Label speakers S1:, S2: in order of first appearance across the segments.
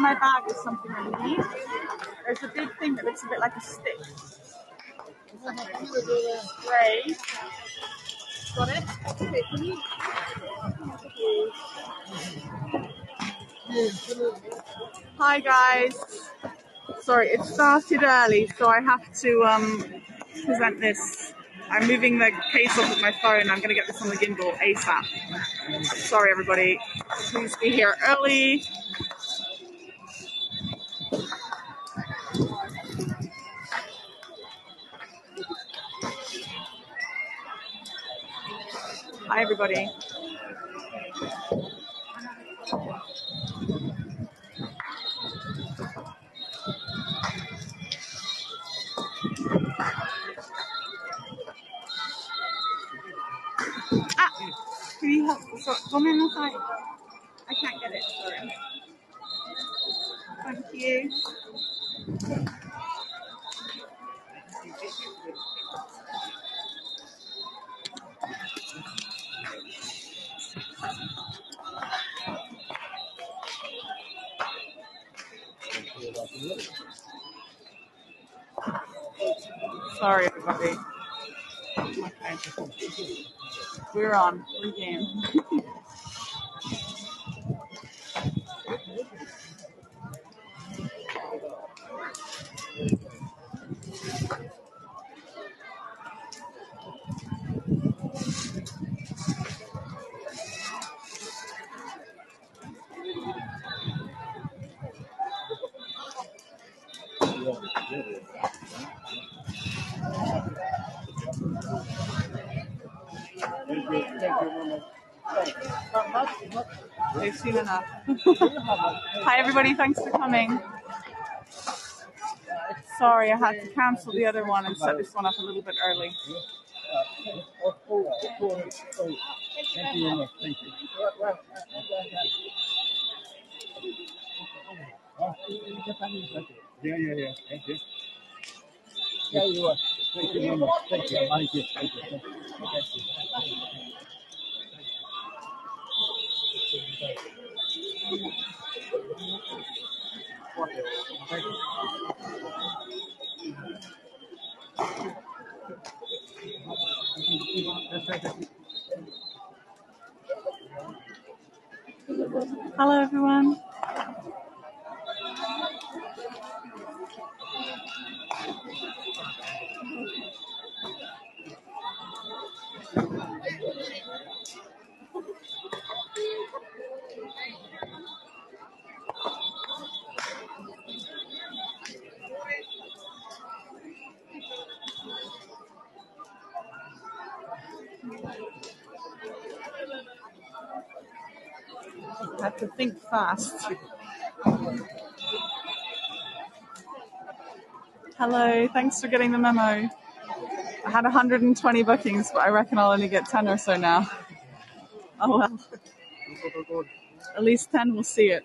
S1: in my bag is something I need. There's a big thing that looks a bit like a stick. Gray. Got it? Okay, can you? Hi guys. Sorry, it started early, so I have to present this. I'm moving the case off of my phone. I'm going to get this on the gimbal ASAP. Sorry, everybody. Please be here early. Hi, everybody. Can you help? So, come in inside. I can't get it. Sorry. Thank you. Sorry, everybody. Okay. We're on. We're game. They've seen enough. Hi, everybody. Thanks for coming. Sorry, I had to cancel the other one and set this one up a little bit early.
S2: Thank you very much. Thank you. Yeah. Thank you. Yeah, you are. Thank you very much. Thank you. Thank you. Thank you.
S1: Hello, everyone. I have to think fast. Hello, thanks for getting the memo. I had 120 bookings, but I reckon I'll only get 10 or so now. Oh well. At least 10 will see it.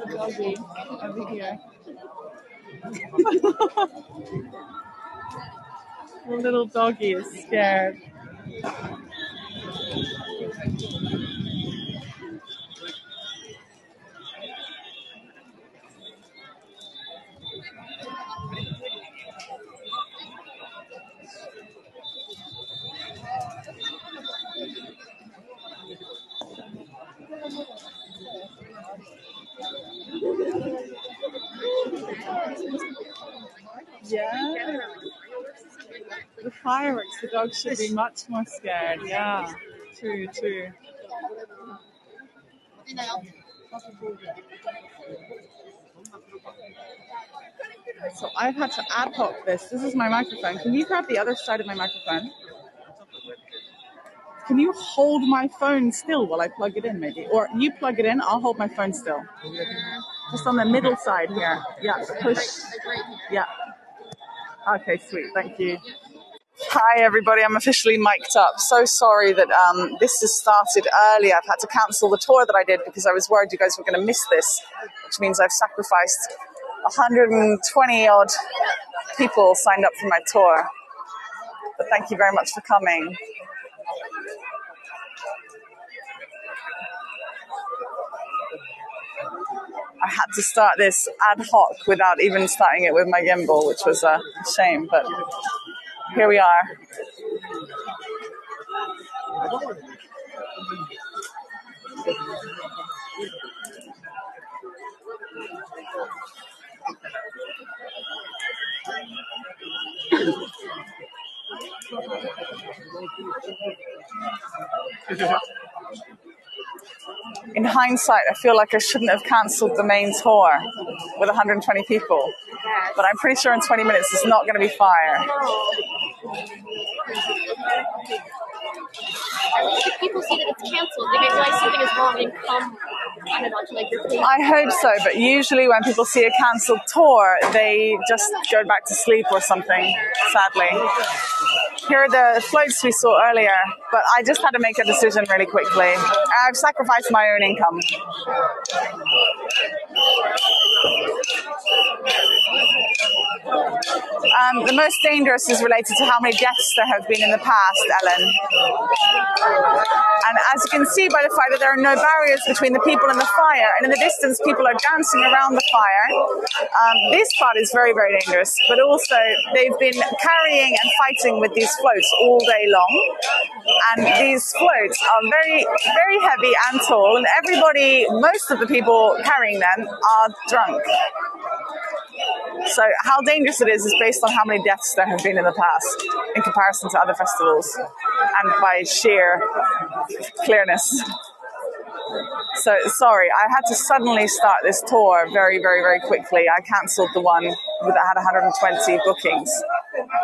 S1: Doggy over here. The little doggy is scared. fireworks, the dogs should be much more scared. Yeah, true. So I've had to ad hoc this. This is my microphone. Can you grab the other side of my microphone? Can you hold my phone still while I plug it in, maybe? Or you plug it in, I'll hold my phone still. Just on the middle side here. Yeah, push. Yeah. Okay, sweet. Thank you. Hi, everybody. I'm officially mic'd up. So sorry that this has started early. I've had to cancel the tour that I did because I was worried you guys were going to miss this, which means I've sacrificed 120 odd people signed up for my tour. But thank you very much for coming. I had to start this ad hoc without even starting it with my gimbal, which was a shame, but here we are. In hindsight, I feel like I shouldn't have cancelled the main tour with 120 people. But I'm pretty sure in 20 minutes it's not going to be fire.
S3: At least if people see that it's cancelled, they may realize something is wrong and come, I don't know, to like your place.
S1: I hope so, but usually when people see a cancelled tour, they just go back to sleep or something, sadly. Here are the floats we saw earlier, but I just had to make a decision really quickly. I've sacrificed my own income. The most dangerous is related to how many deaths there have been in the past, Ellen. And as you can see by the fact that there are no barriers between the people and the fire, and in the distance people are dancing around the fire, this part is very, very dangerous. But also they've been carrying and fighting with these floats all day long. And these floats are very, very heavy and tall, and everybody, most of the people carrying them are drunk. So how dangerous it is based on how many deaths there have been in the past in comparison to other festivals and by sheer clearness. So sorry, I had to suddenly start this tour very, very, very quickly. I cancelled the one that had 120 bookings,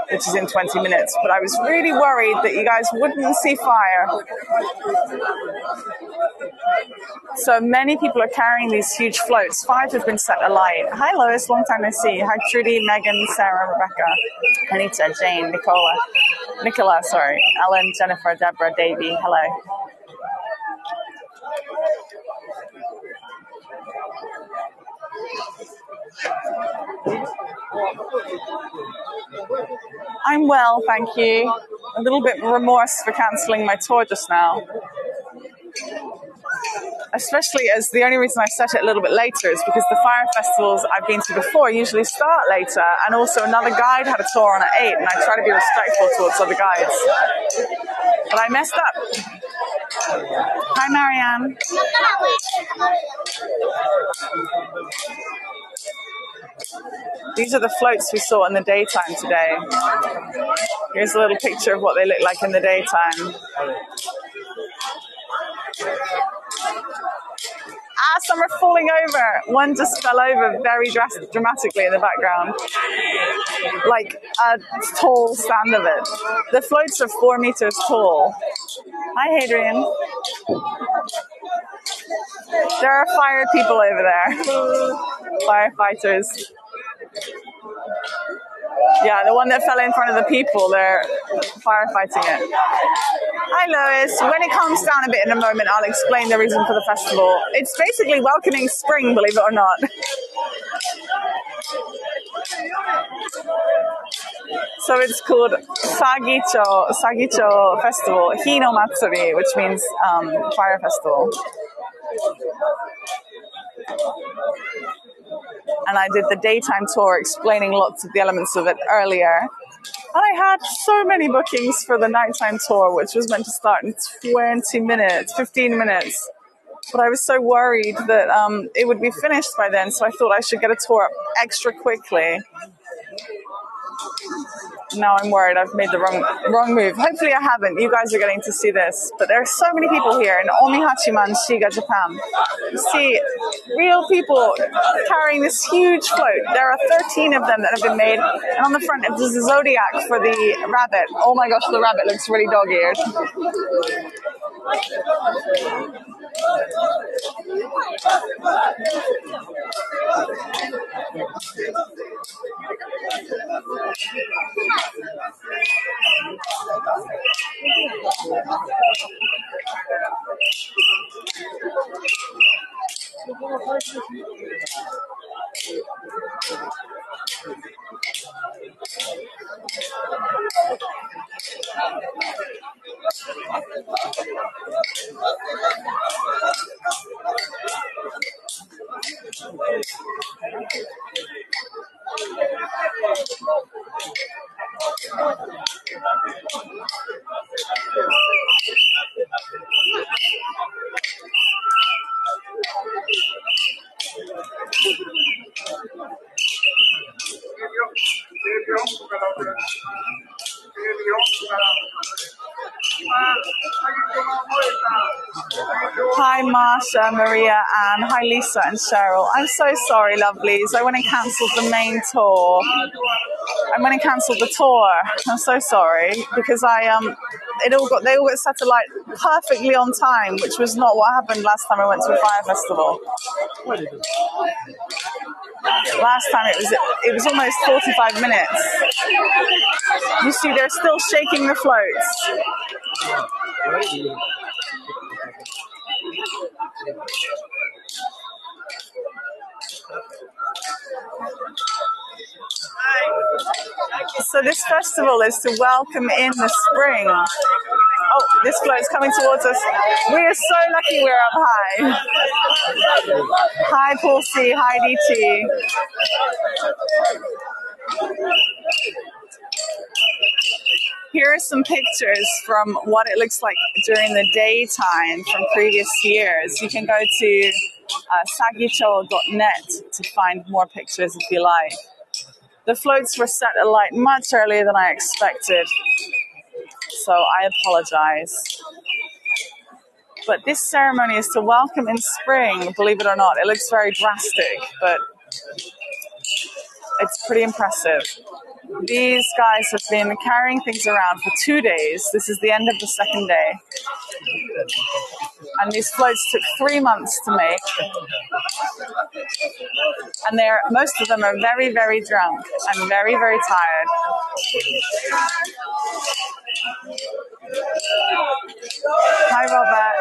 S1: which is in 20 minutes. But I was really worried that you guys wouldn't see fire. So many people are carrying these huge floats. 5 have been set alight. Hi, Lois. Long time no see. Hi, Trudy, Megan, Sarah, Rebecca, Anita, Jane, Nicola, Ellen, Jennifer, Deborah, Davey. Hello. I'm well, thank you. A little bit remorse for cancelling my tour just now. Especially as the only reason I set it a little bit later is because the fire festivals I've been to before usually start later, and also another guide had a tour on at 8, and I try to be respectful towards other guides. But I messed up. Hi, Marianne. These are the floats we saw in the daytime today. Here's a little picture of what they look like in the daytime. Some are falling over. One just fell over very dramatically in the background. Like a tall stand of it. The floats are 4 meters tall. Hi, Hadrian. There are fire people over there. Firefighters. Yeah, the one that fell in front of the people, they're firefighting it. Hi, Lois. When it calms down a bit in a moment, I'll explain the reason for the festival. It's basically welcoming spring, believe it or not. So it's called Sagicho Festival, Hino Matsuri, which means fire festival. And I did the daytime tour explaining lots of the elements of it earlier. And I had so many bookings for the nighttime tour, which was meant to start in 15 minutes. But I was so worried that it would be finished by then, so I thought I should get a tour up extra quickly. Now I'm worried I've made the wrong move. Hopefully I haven't. You guys are getting to see this. But there are so many people here in Omihachiman, Shiga, Japan. You see real people carrying this huge float. There are 13 of them that have been made. And on the front, there's a zodiac for the rabbit. Oh my gosh, the rabbit looks really dog-eared. Hi, Marsha, Maria, Anne. Hi, Lisa and Cheryl. I'm so sorry, lovelies. I went and cancelled the main tour. I went and cancelled the tour. I'm so sorry because they all got satellite perfectly on time, which was not what happened last time I went to a fire festival. Last time it was almost 45 minutes. You see, they're still shaking the floats. So this festival is to welcome in the spring. Oh, this float's coming towards us. We are so lucky we're up high. Hi, Paul C. Hi, DT. Here are some pictures from what it looks like during the daytime from previous years. You can go to sagicho.net to find more pictures if you like. The floats were set alight much earlier than I expected, so I apologize. But this ceremony is to welcome in spring, believe it or not. It looks very drastic, but it's pretty impressive. These guys have been carrying things around for 2 days. This is the end of the second day. And these floats took 3 months to make. And most of them are very, very drunk and very, very tired. Hi, Robert.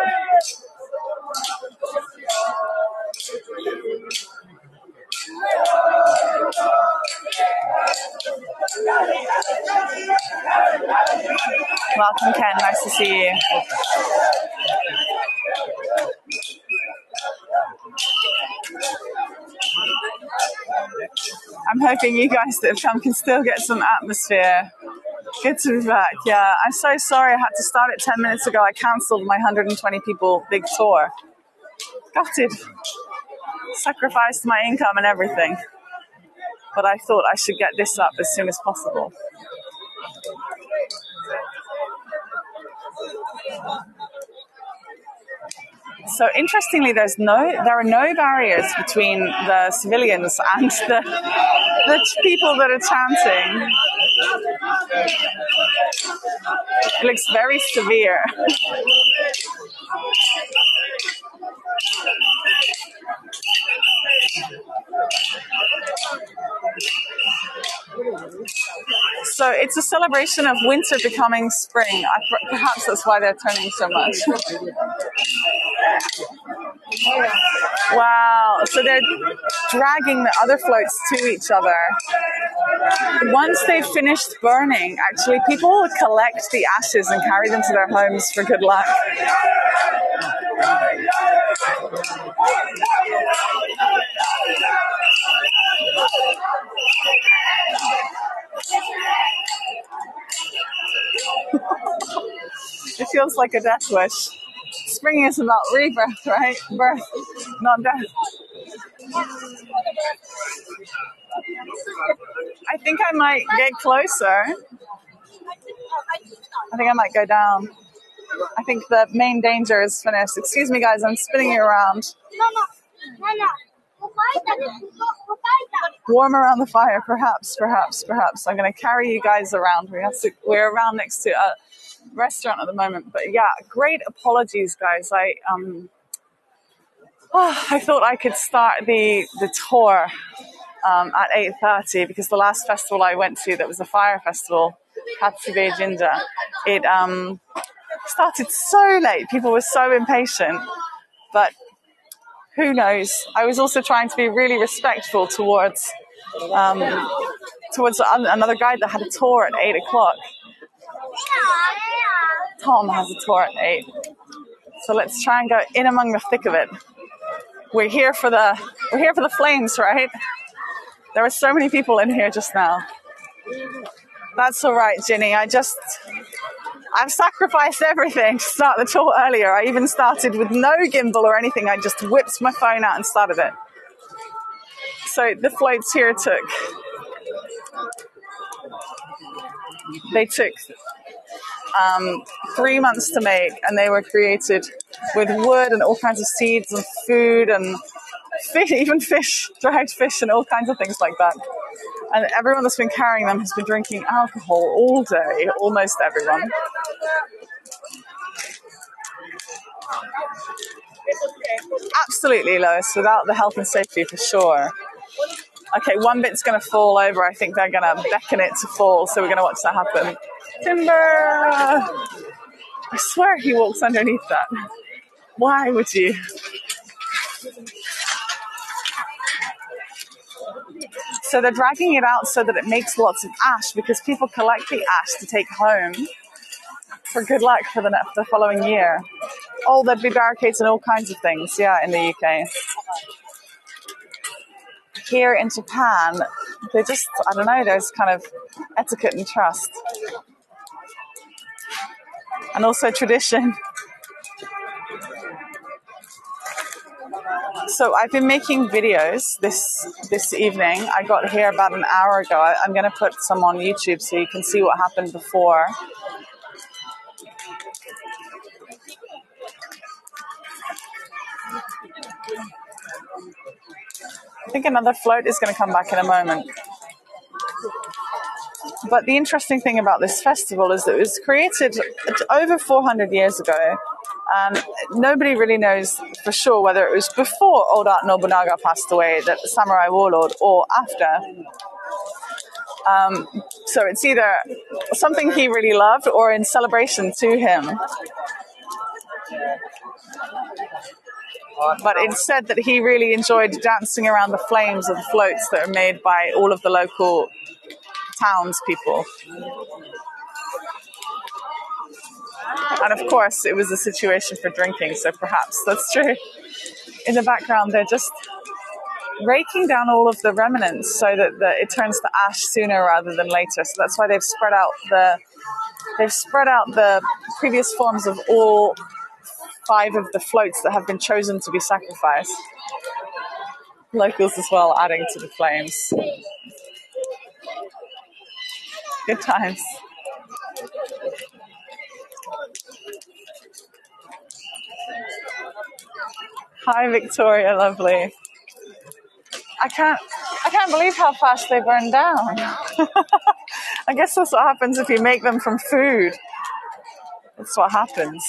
S1: Welcome, Ken. Nice to see you. I'm hoping you guys that have come can still get some atmosphere. Good to be back. Yeah, I'm so sorry I had to start it 10 minutes ago. I cancelled my 120 people big tour. Gutted. Sacrificed my income and everything. But I thought I should get this up as soon as possible. So interestingly, there are no barriers between the civilians and the people that are chanting. It looks very severe. So it's a celebration of winter becoming spring. Perhaps that's why they're turning so much. Wow. So they're dragging the other floats to each other. Once they've finished burning, actually, people will collect the ashes and carry them to their homes for good luck. It feels like a death wish. Spring is about rebirth, right? Birth, not death. I think I might get closer. I think I might go down. I think the main danger is finished. Excuse me, guys, I'm spinning you around. Warm around the fire, perhaps. I'm going to carry you guys around. We're around next to a restaurant at the moment. But yeah, great apologies, guys. I thought I could start the tour at 8:30 because the last festival I went to that was a fire festival, Pt.3, it started so late. People were so impatient, but who knows? I was also trying to be really respectful towards another guy that had a tour at 8 o'clock. Tom has a tour at 8. So let's try and go in among the thick of it. We're here for the flames, right? There were so many people in here just now. That's all right, Ginny. I've sacrificed everything to start the tour earlier. I even started with no gimbal or anything. I just whipped my phone out and started it. So the floats here took 3 months to make, and they were created with wood and all kinds of seeds and food and fish, even fish, dried fish and all kinds of things like that. And everyone that's been carrying them has been drinking alcohol all day, almost everyone. Absolutely, Lois, without the health and safety for sure. Okay, one bit's going to fall over. I think they're going to beckon it to fall, so we're going to watch that happen. Timber! I swear he walks underneath that. Why would you? So they're dragging it out so that it makes lots of ash, because people collect the ash to take home for good luck for the following year. Oh, there'd be barricades and all kinds of things, yeah, in the UK. Here in Japan, they just, I don't know, there's kind of etiquette and trust. And also tradition. So I've been making videos this evening. I got here about an hour ago. I'm going to put some on YouTube so you can see what happened before. I think another float is going to come back in a moment. But the interesting thing about this festival is that it was created over 400 years ago. Nobody really knows for sure whether it was before Oda Nobunaga passed away, the samurai warlord, or after. So it's either something he really loved or in celebration to him. But it's said that he really enjoyed dancing around the flames of the floats that are made by all of the local townspeople. And of course, it was a situation for drinking, so perhaps that's true. In the background, they're just raking down all of the remnants so that it turns to ash sooner rather than later. So that's why they've spread out the previous forms of all 5 of the floats that have been chosen to be sacrificed. Locals as well adding to the flames. Good times. Hi, Victoria, lovely. I can't believe how fast they burn down. I guess that's what happens if you make them from food. That's what happens.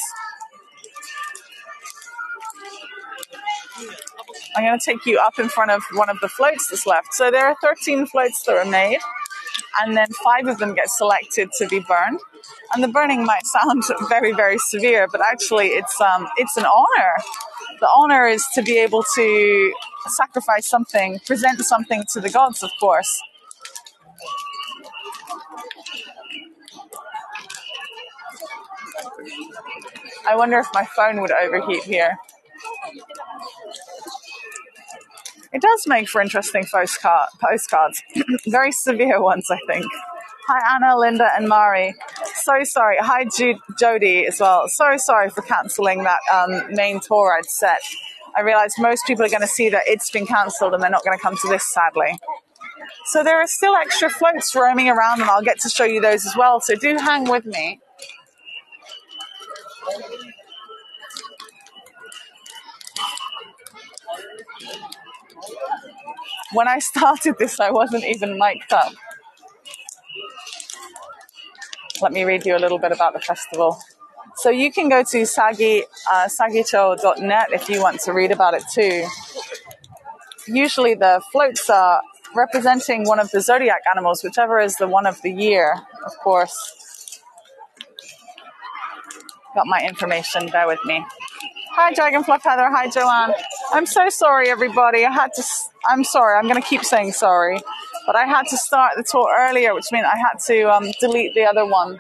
S1: I'm going to take you up in front of one of the floats that's left. So there are 13 floats that are made, and then 5 of them get selected to be burned. And the burning might sound very, very severe, but actually it's an honor. The honor is to be able to sacrifice something, present something to the gods, of course. I wonder if my phone would overheat here. It does make for interesting postcards. Very severe ones, I think. Hi, Anna, Linda, and Mari. So sorry. Hi, Jody as well. So sorry for cancelling that main tour I'd set. I realised most people are going to see that it's been cancelled and they're not going to come to this, sadly. So there are still extra floats roaming around, and I'll get to show you those as well. So do hang with me. When I started this, I wasn't even mic'd up. Let me read you a little bit about the festival. So you can go to sagicho.net if you want to read about it too. Usually the floats are representing one of the zodiac animals, whichever is the one of the year, of course. Got my information, bear with me. Hi, Dragonfly Feather. Hi, Joanne. I'm so sorry, everybody. I'm sorry. I'm going to keep saying sorry. But I had to start the tour earlier, which meant I had to delete the other one.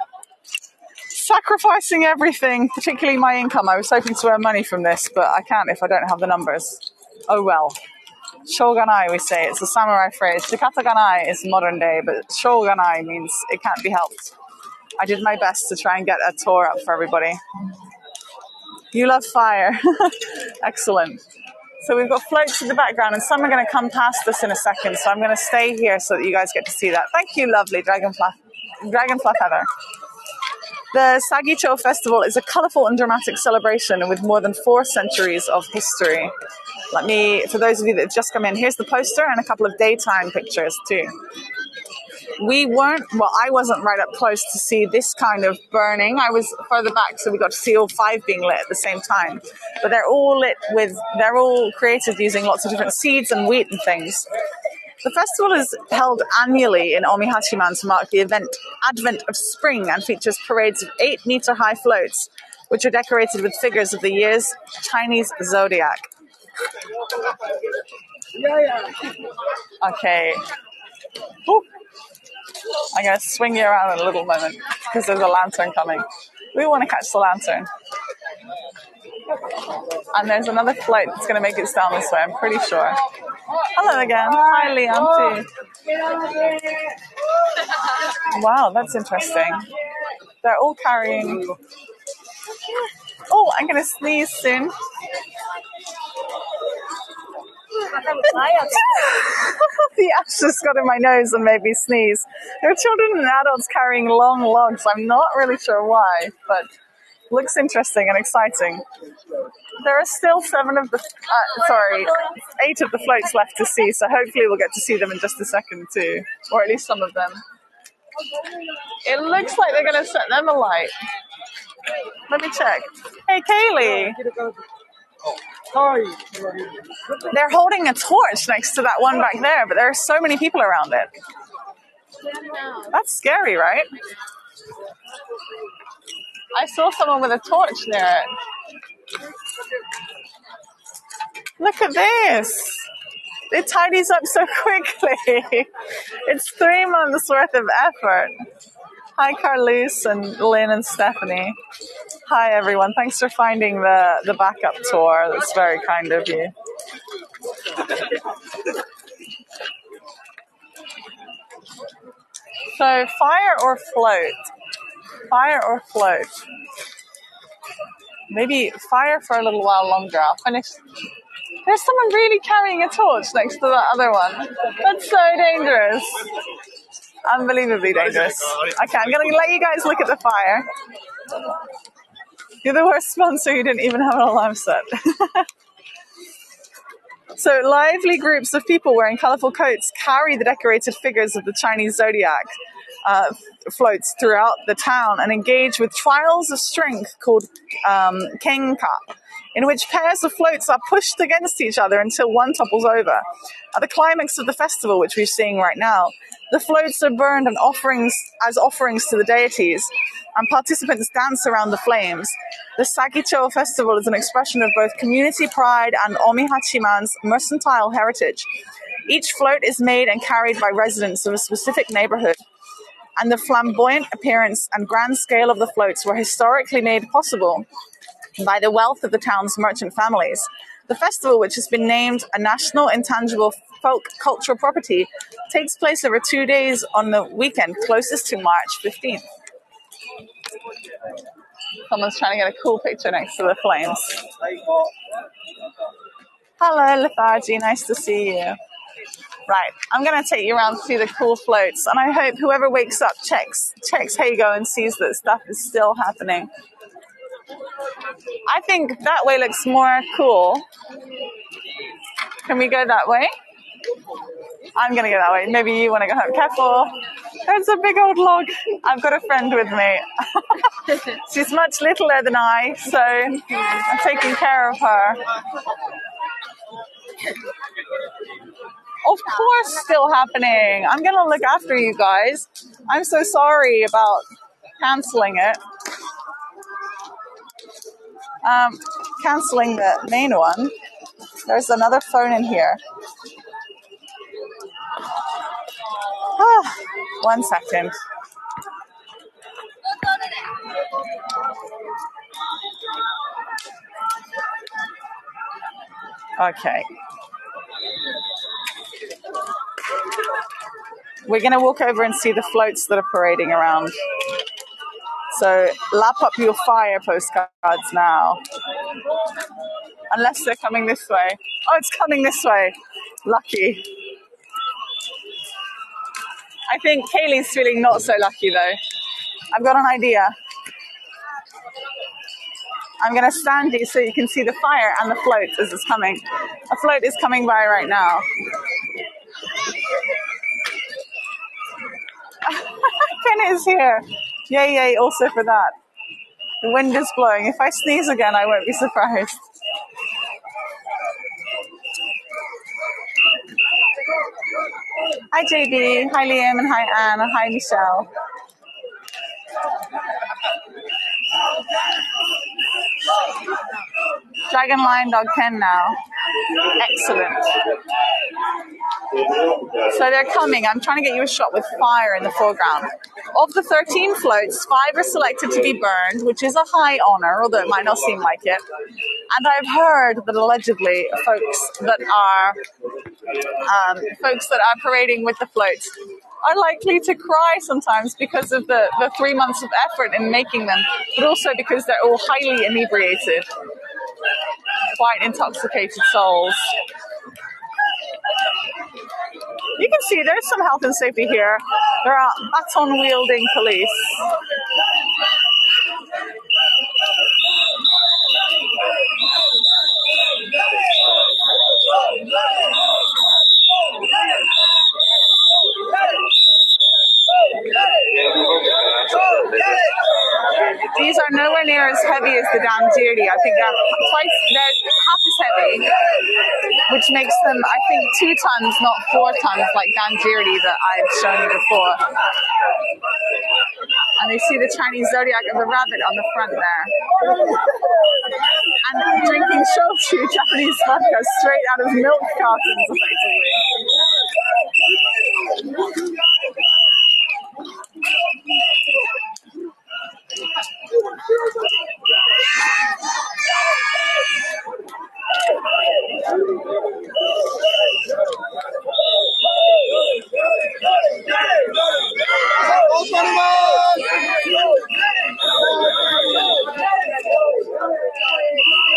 S1: Sacrificing everything, particularly my income. I was hoping to earn money from this, but I can't if I don't have the numbers. Oh, well. Shoganai, we say. It's a samurai phrase. Shikataganai is modern day, but shoganai means it can't be helped. I did my best to try and get a tour up for everybody. You love fire. Excellent. So we've got floats in the background, and some are going to come past us in a second, so I'm going to stay here so that you guys get to see that. Thank you, lovely Dragonfly Feather. The Sagicho Festival is a colourful and dramatic celebration with more than 4 centuries of history. For those of you that have just come in, here's the poster and a couple of daytime pictures too. I wasn't right up close to see this kind of burning. I was further back, so we got to see all 5 being lit at the same time. But they're all created using lots of different seeds and wheat and things. The festival is held annually in Omihachiman to mark the advent of spring, and features parades of 8-meter-high floats, which are decorated with figures of the year's Chinese zodiac. Okay. Ooh. I'm going to swing you around in a little moment because there's a lantern coming. We want to catch the lantern. And there's another float that's going to make its down this way, I'm pretty sure. Hello again. Hi, Liam, too. Wow, that's interesting. They're all carrying... Oh, I'm going to sneeze soon. The ash just got in my nose and made me sneeze. There are children and adults carrying long logs. I'm not really sure why, but looks interesting and exciting. There are still 8 of the floats left to see, so hopefully we'll get to see them in just a second too, or at least some of them. It looks like they're going to set them alight. Let me check. Hey, Kaylee. They're holding a torch next to that one back there, but there are so many people around it. That's scary, right? I saw someone with a torch near it. Look at this. It tidies up so quickly. It's 3 months worth of effort. Hi, Carlos and Lynn and Stephanie. Hi, everyone. Thanks for finding the backup tour. That's very kind of you. So, fire or float? Fire or float? Maybe fire for a little while longer. I'll finish. There's someone really carrying a torch next to the other one. That's so dangerous. Unbelievably dangerous. Okay, I'm going to let you guys look at the fire. You're the worst sponsor who didn't even have an alarm set. So lively groups of people wearing colourful coats carry the decorated figures of the Chinese zodiac floats throughout the town and engage with trials of strength called Kenka, in which pairs of floats are pushed against each other until one topples over. At the climax of the festival, which we're seeing right now, the floats are burned and as offerings to the deities, and participants dance around the flames. The Sagicho Festival is an expression of both community pride and Omihachiman's mercantile heritage. Each float is made and carried by residents of a specific neighborhood, and the flamboyant appearance and grand scale of the floats were historically made possible by the wealth of the town's merchant families. The festival, which has been named a National Intangible Folk Cultural Property, takes place over 2 days on the weekend closest to March 15th. Someone's trying to get a cool picture next to the flames. Hello, Lethargy. Nice to see you. Right, I'm going to take you around to see the cool floats, and I hope whoever wakes up checks Heygo and sees that stuff is still happening. I think that way looks more cool. Can we go that way? I'm going to go that way. Maybe you want to go home. Careful. There's a big old log. I've got a friend with me. She's much littler than I, so I'm taking care of her. Of course, still happening. I'm going to look after you guys. I'm so sorry about cancelling it. Cancelling the main one. There's another phone in here. 1 second. Okay. We're going to walk over and see the floats that are parading around. So lap up your fire postcards now. Unless they're coming this way. Oh, it's coming this way. Lucky. I think Kaylee's feeling not so lucky though. I've got an idea. I'm going to stand you so you can see the fire and the float as it's coming. A float is coming by right now. Ken is here. Yay, yay, also for that. The wind is blowing. If I sneeze again, I won't be surprised. Hi, JB. Hi, Liam. And hi, Anne. And hi, Michelle. Dragon Lion Dog Ken now. Excellent. So they're coming. I'm trying to get you a shot with fire in the foreground. Of the 13 floats, 5 are selected to be burned, which is a high honor, although it might not seem like it. And I've heard that allegedly folks that are parading with the floats are likely to cry sometimes because of the 3 months of effort in making them, but also because they're all highly inebriated, quite intoxicated souls. You can see there's some health and safety here. There are baton-wielding police. These are nowhere near as heavy as the Danjiri. I think they're half as heavy, which makes them, I think, 2 tons, not 4 tons, like Danjiri that I've shown you before. And you see the Chinese zodiac of the rabbit on the front there. And drinking shochu, Japanese vodka, straight out of milk cartons, effectively.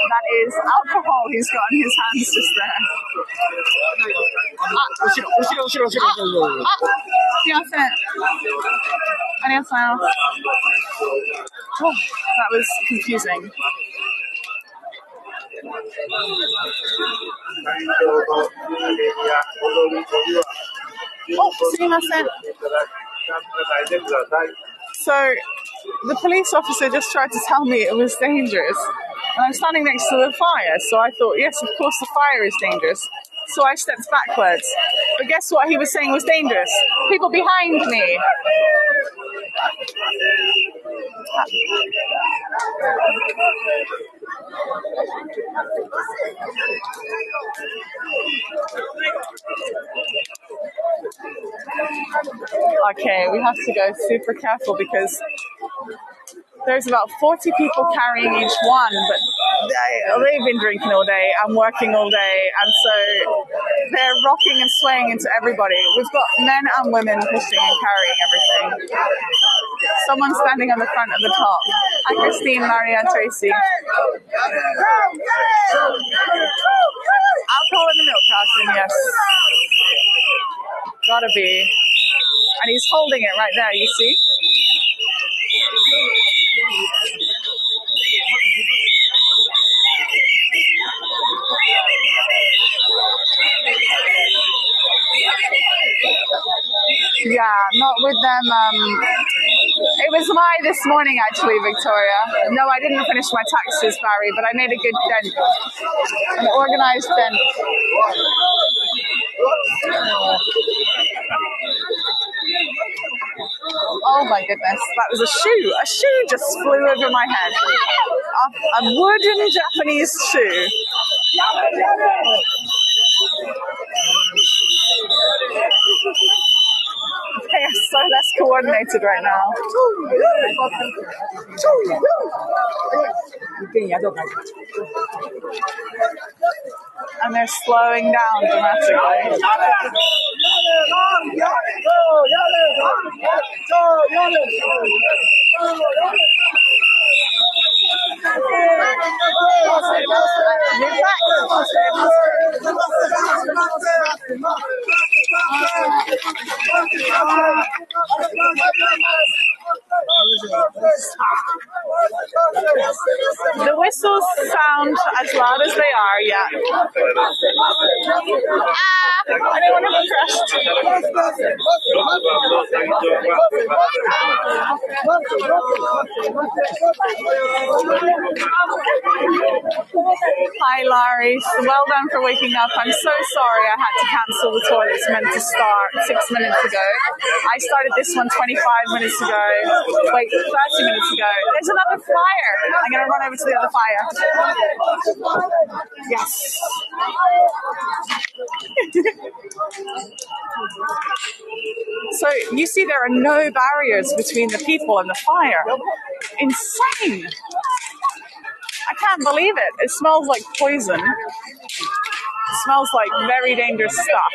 S1: That is alcohol he's got in his hands just there. Oh, that was confusing. Oh, sumimasen. So the police officer just tried to tell me it was dangerous. And I'm standing next to the fire, so I thought, yes, of course the fire is dangerous. So I stepped backwards. But guess what he was saying was dangerous? People behind me. Okay, we have to go super careful because there's about 40 people carrying each one, but they've been drinking all day and working all day, and so they're rocking and swaying into everybody. We've got men and women pushing and carrying everything. Someone's standing on the front at the top. Hi, Christine, Maria, and Tracy. Alcohol in the milk carton, yes. gotta be. And he's holding it right there, you see? Yeah, not with them. It was this morning, actually, Victoria. No, I didn't finish my taxes, Barry, but I made a good dent. An organized dent. Oh my goodness, that was a shoe. A shoe just flew over my head. A wooden Japanese shoe. They are so less coordinated right now. And they're slowing down dramatically. The whistles sound as loud as they are, yeah. I don't want to be crushed. Hi, Larry. Well done for waking up. I'm so sorry I had to cancel the tour that's meant to start 6 minutes ago. I started this one 25 minutes ago. Wait, 30 minutes ago. There's another fire. I'm going to run over to the other fire. Yes. So you see there are no barriers between the people and the fire. Insane. I can't believe it. It smells like poison. It smells like very dangerous stuff.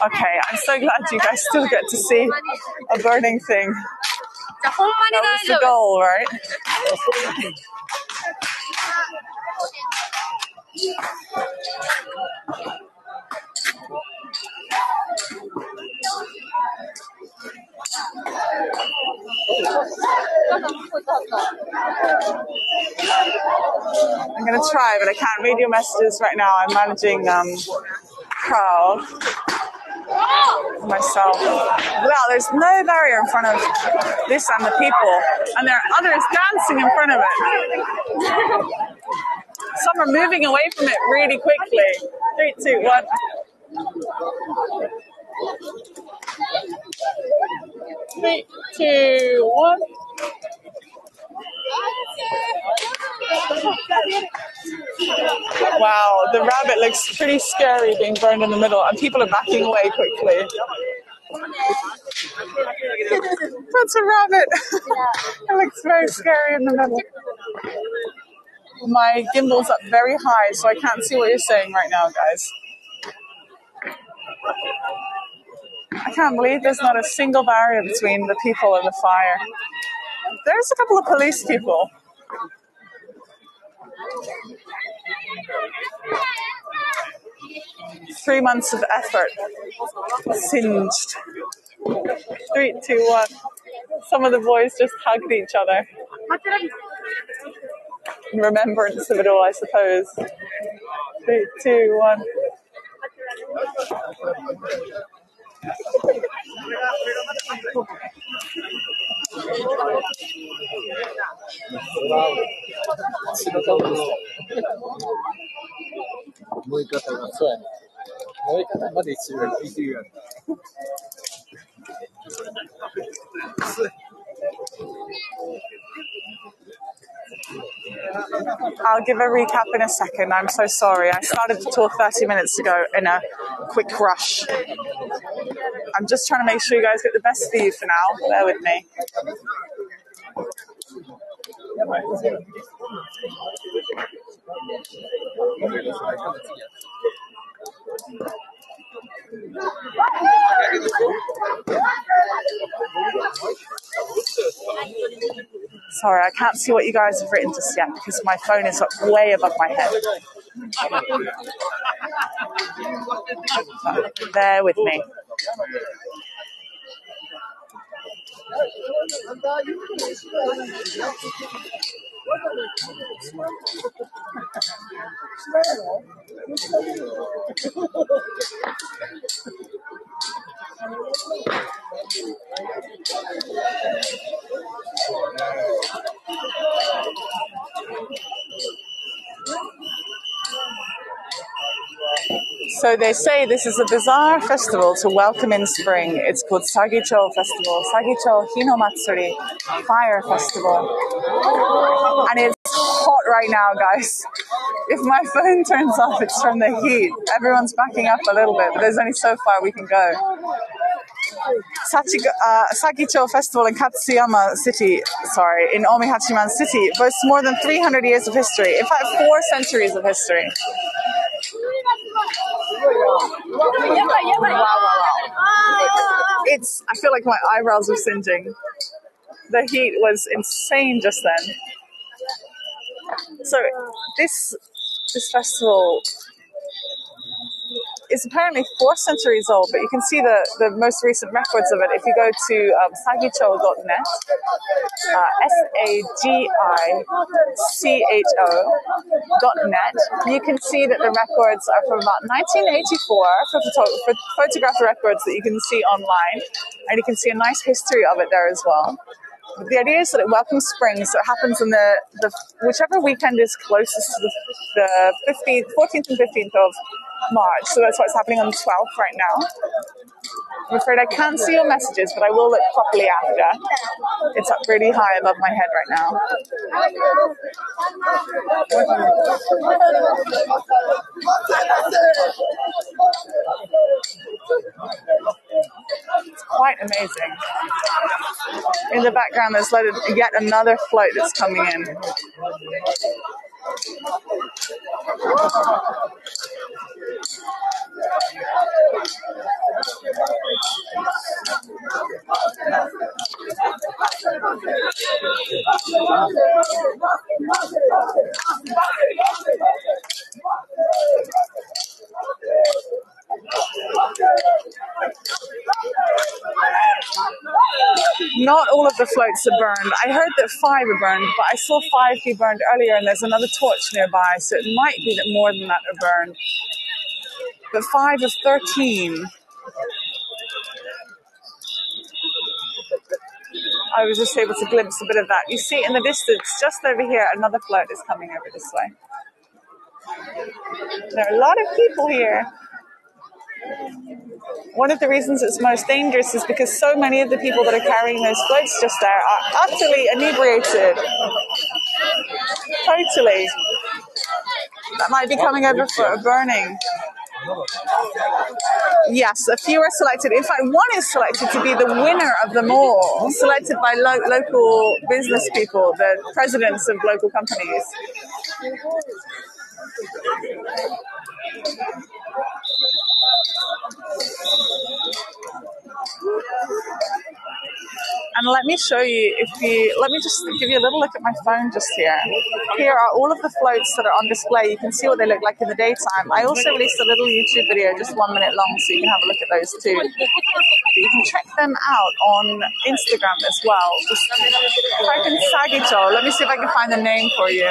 S1: Okay, I'm so glad you guys still get to see a burning thing. That was the goal, right? I'm going to try, but I can't read your messages right now. I'm managing crowd myself. Well, there's no barrier in front of this and the people, and there are others dancing in front of it. Some are moving away from it really quickly. 3, 2, 1. 3, 2, 1. Wow, the rabbit looks pretty scary being burned in the middle, and people are backing away quickly. That's a rabbit. It looks very scary in the middle. My gimbal's up very high, so I can't see what you're saying right now, guys. I can't believe there's not a single barrier between the people and the fire. There's a couple of police people. Three months of effort. Singed. 3, 2, 1. Some of the boys just hugged each other. In remembrance of it all, I suppose. 3, 2, 1. I'll give a recap in a second. I'm so sorry. I started the tour 30 minutes ago in a quick rush. I'm just trying to make sure you guys get the best view for now. Bear with me. Sorry, I can't see what you guys have written just yet because my phone is up way above my head. Bear with me. So they say this is a bizarre festival to welcome in spring. It's called Sagicho Festival, Sagicho Hinomatsuri Fire Festival. And it's hot right now, guys. If my phone turns off, it's from the heat. Everyone's backing up a little bit, but there's only so far we can go. Sagicho Festival in Katsuyama City, in Omihachiman City, boasts more than 300 years of history. In fact, 4 centuries of history. Wow. I feel like my eyebrows are singeing. The heat was insane just then. So this festival is apparently 4 centuries old, but you can see the most recent records of it if you go to sagicho.net, sagicho.net. You can see that the records are from about 1984 for photographed records that you can see online, and you can see a nice history of it there as well. But the idea is that it welcomes spring, so it happens in the whichever weekend is closest to the 14th and 15th of March. So that's what's happening on the 12th right now. I'm afraid I can't see your messages, but I will look properly after. It's up really high above my head right now. It's quite amazing. In the background, there's yet another float that's coming in. Not all of the floats are burned. I heard that 5 are burned, but I saw 5 be burned earlier, and there's another torch nearby, so it might be that more than that are burned. But 5 of 13. I was just able to glimpse a bit of that. You see in the distance, just over here, another float is coming over this way. There are a lot of people here. One of the reasons it's most dangerous is because so many of the people that are carrying those floats just there are utterly inebriated. Totally. That might be coming over for a burning. Yes, a few are selected. In fact, one is selected to be the winner of them all, selected by local business people, the presidents of local companies. And let me show you, let me just give you a little look at my phone just here. Here are all of the floats that are on display. You can see what they look like in the daytime. I also released a little YouTube video, just 1 minute long, so you can have a look at those too. You can check them out on Instagram as well. Just type in Sagicho. Let me see if I can find the name for you.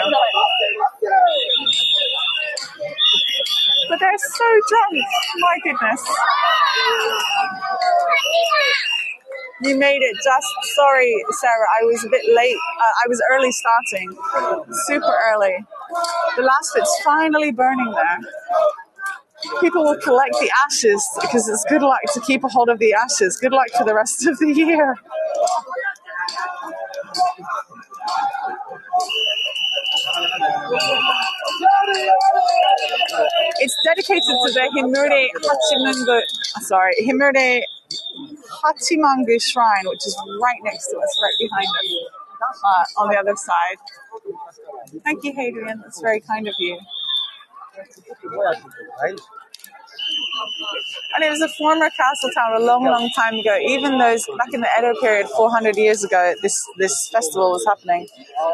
S1: But they're so drunk. My goodness. You made it just, sorry, Sarah, I was a bit late. I was early starting, super early. The last bit's finally burning there. People will collect the ashes because it's good luck to keep a hold of the ashes. Good luck for the rest of the year. It's dedicated to the Himure Hachimangu Shrine, which is right next to us, right behind us, on the other side. Thank you, Hadrian. That's very kind of you. And it was a former castle town a long, long time ago. Even those back in the Edo period, 400 years ago, this festival was happening.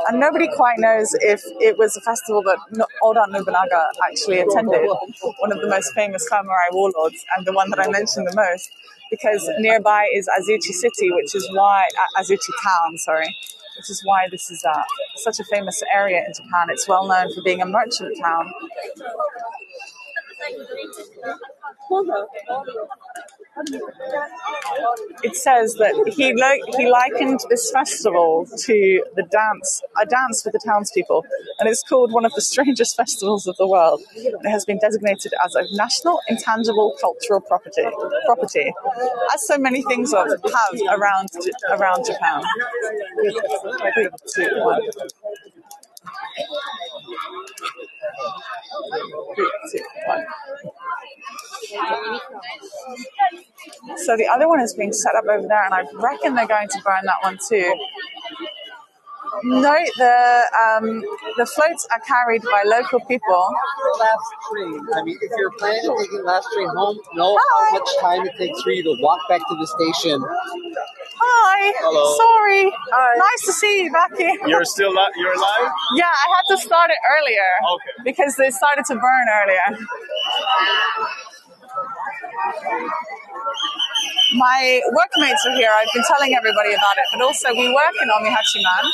S1: And nobody quite knows if it was a festival that Oda Nobunaga actually attended, one of the most famous samurai warlords, and the one that I mentioned the most, because nearby is Azuchi City, which is why, Azuchi Town, sorry, which is why this is such a famous area in Japan. It's well known for being a merchant town. It says that he likened this festival to a dance with the townspeople, and it's called one of the strangest festivals of the world. It has been designated as a national intangible cultural property, as so many things have around Japan. 3, 2, 1. 3, 2, 1. So the other one is being set up over there, and I reckon they're going to burn that one too. Note the floats are carried by local people.
S4: Last train. I mean, if you're planning on taking last train home, know how much time it takes for you to walk back to the station.
S1: Hi.
S5: Hello.
S1: Sorry.
S5: Hi.
S1: Nice to see you back here.
S5: You're live?
S1: Yeah, I had to start it earlier.
S5: Okay.
S1: Because they started to burn earlier. My workmates are here. I've been telling everybody about it, but also we work in Omihachiman,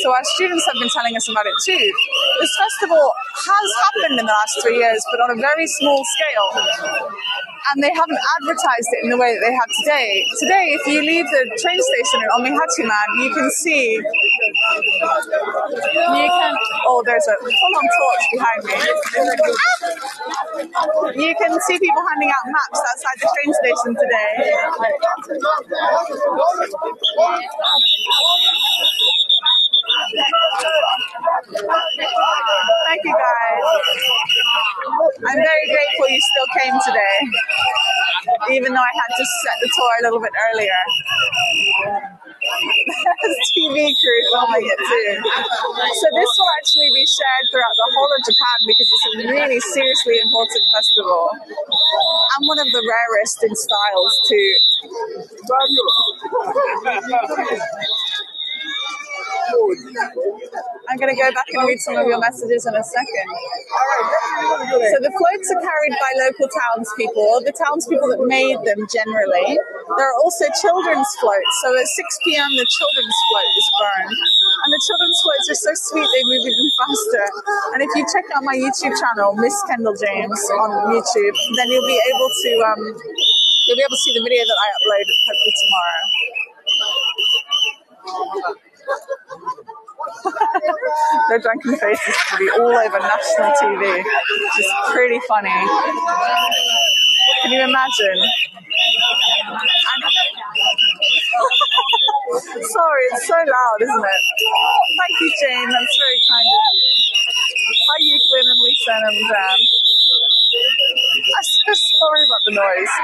S1: so our students have been telling us about it too. This festival has happened in the last 3 years, but on a very small scale, and they haven't advertised it in the way that they have today. Today, if you leave the train station in Omihachiman, you can see, there's a full-on torch behind me. You can see people handing out maps outside the train station today. Thank you, guys. I'm very grateful you still came today, even though I had to set the tour a little bit earlier. There's TV crew filming it too. So this will actually be shared throughout the whole of Japan because it's a really seriously important festival and one of the rarest in styles too. I'm going to go back and read some of your messages in a second. So the floats are carried by local townspeople, the townspeople that made them generally. There are also children's floats. So at 6 p.m. the children's float is burned. And the children's floats are so sweet they move even faster. And if you check out my YouTube channel, Miss Kendall James on YouTube, then you'll be able to see the video that I upload hopefully tomorrow. Their drunken faces will be all over national TV, which is pretty funny. Can you imagine? Sorry, it's so loud, isn't it? Thank you, Jane. That's very kind of you. Hi, Euclid and Lisa and Dan. I'm so sorry about the noise.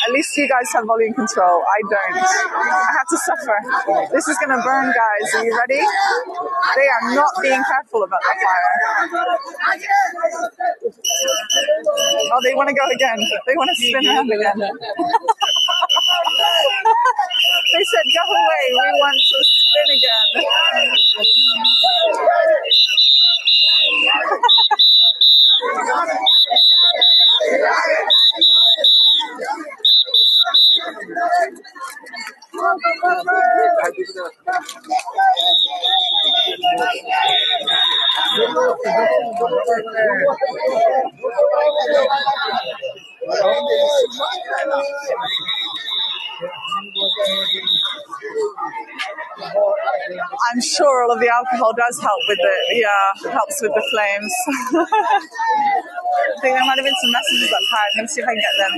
S1: At least you guys have volume control. I don't. I have to suffer. This is going to burn, guys. Are you ready? They are not being careful about the fire. Oh, they want to go again. They want to spin around again. They said, go away. We want to spin again. I'm sure all of the alcohol does help with it. Yeah, helps with the flames. I think there might have been some messages up high. Let me see if I can get them.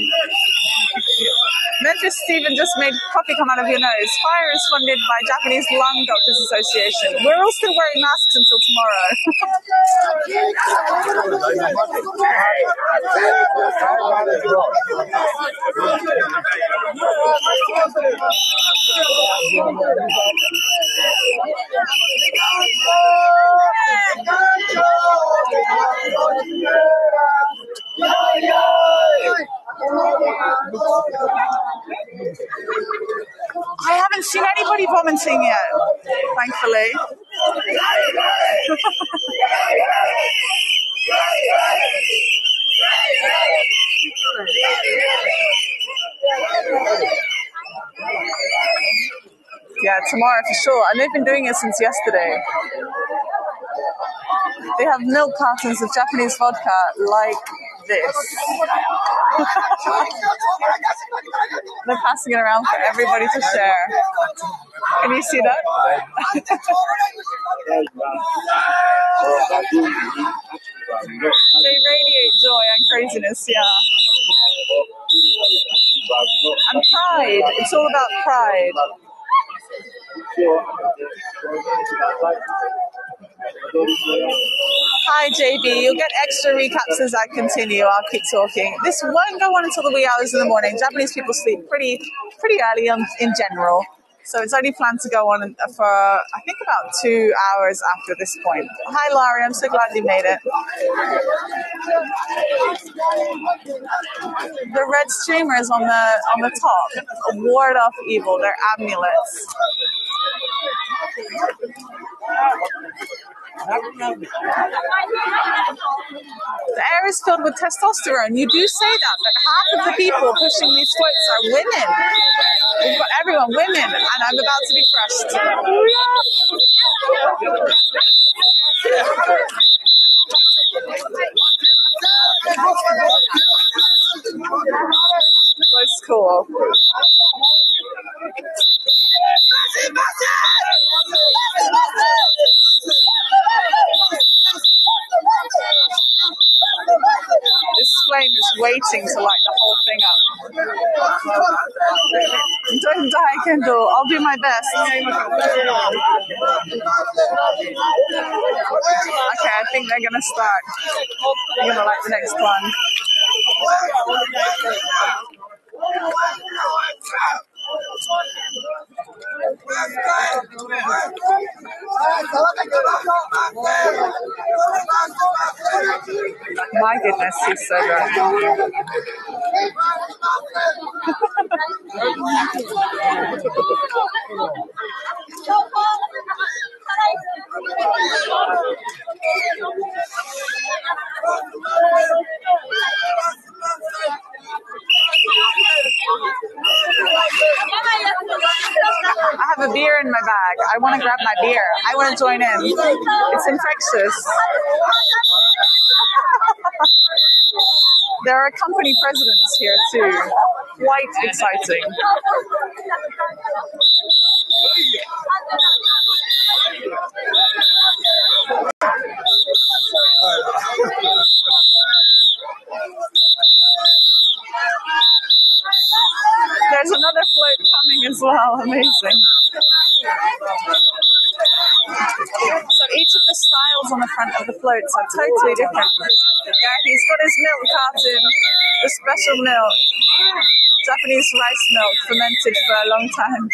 S1: Memphis Stephen just made coffee come out of your nose. Fire is funded by Japanese Lung Doctors Association. We're all still wearing masks until tomorrow. haven't seen anybody vomiting yet, thankfully. Yeah, tomorrow for sure. And they've been doing it since yesterday. They have milk cartons of Japanese vodka like this. They're passing it around for everybody to share. Can you see that? They radiate joy and craziness, yeah. And pride. It's all about pride. Hi JB, you'll get extra recaps as I continue. I'll keep talking. This won't go on until the wee hours in the morning. Japanese people sleep pretty early in general. So it's only planned to go on for, I think, about 2 hours after this point. Hi Laurie, I'm so glad you made it. The red streamers on the top ward off evil. They're amulets. The air is filled with testosterone. You do say that, but half of the people pushing these floats are women. We've got everyone, women, and I'm about to be crushed. That's cool. This flame is waiting to light the whole thing up. Don't die, Kendall. I'll do my best. Okay, I think they're going to start. They're going to light the next one. My goodness, he's so good. I have a beer in my bag. I want to grab my beer. I want to join in. It's infectious. There are company presidents here too. Quite exciting. There's another float coming as well. Amazing. So each of the styles on the front of the floats are totally different. Yeah, he's got his milk carton, the special milk, Japanese rice milk fermented for a long time.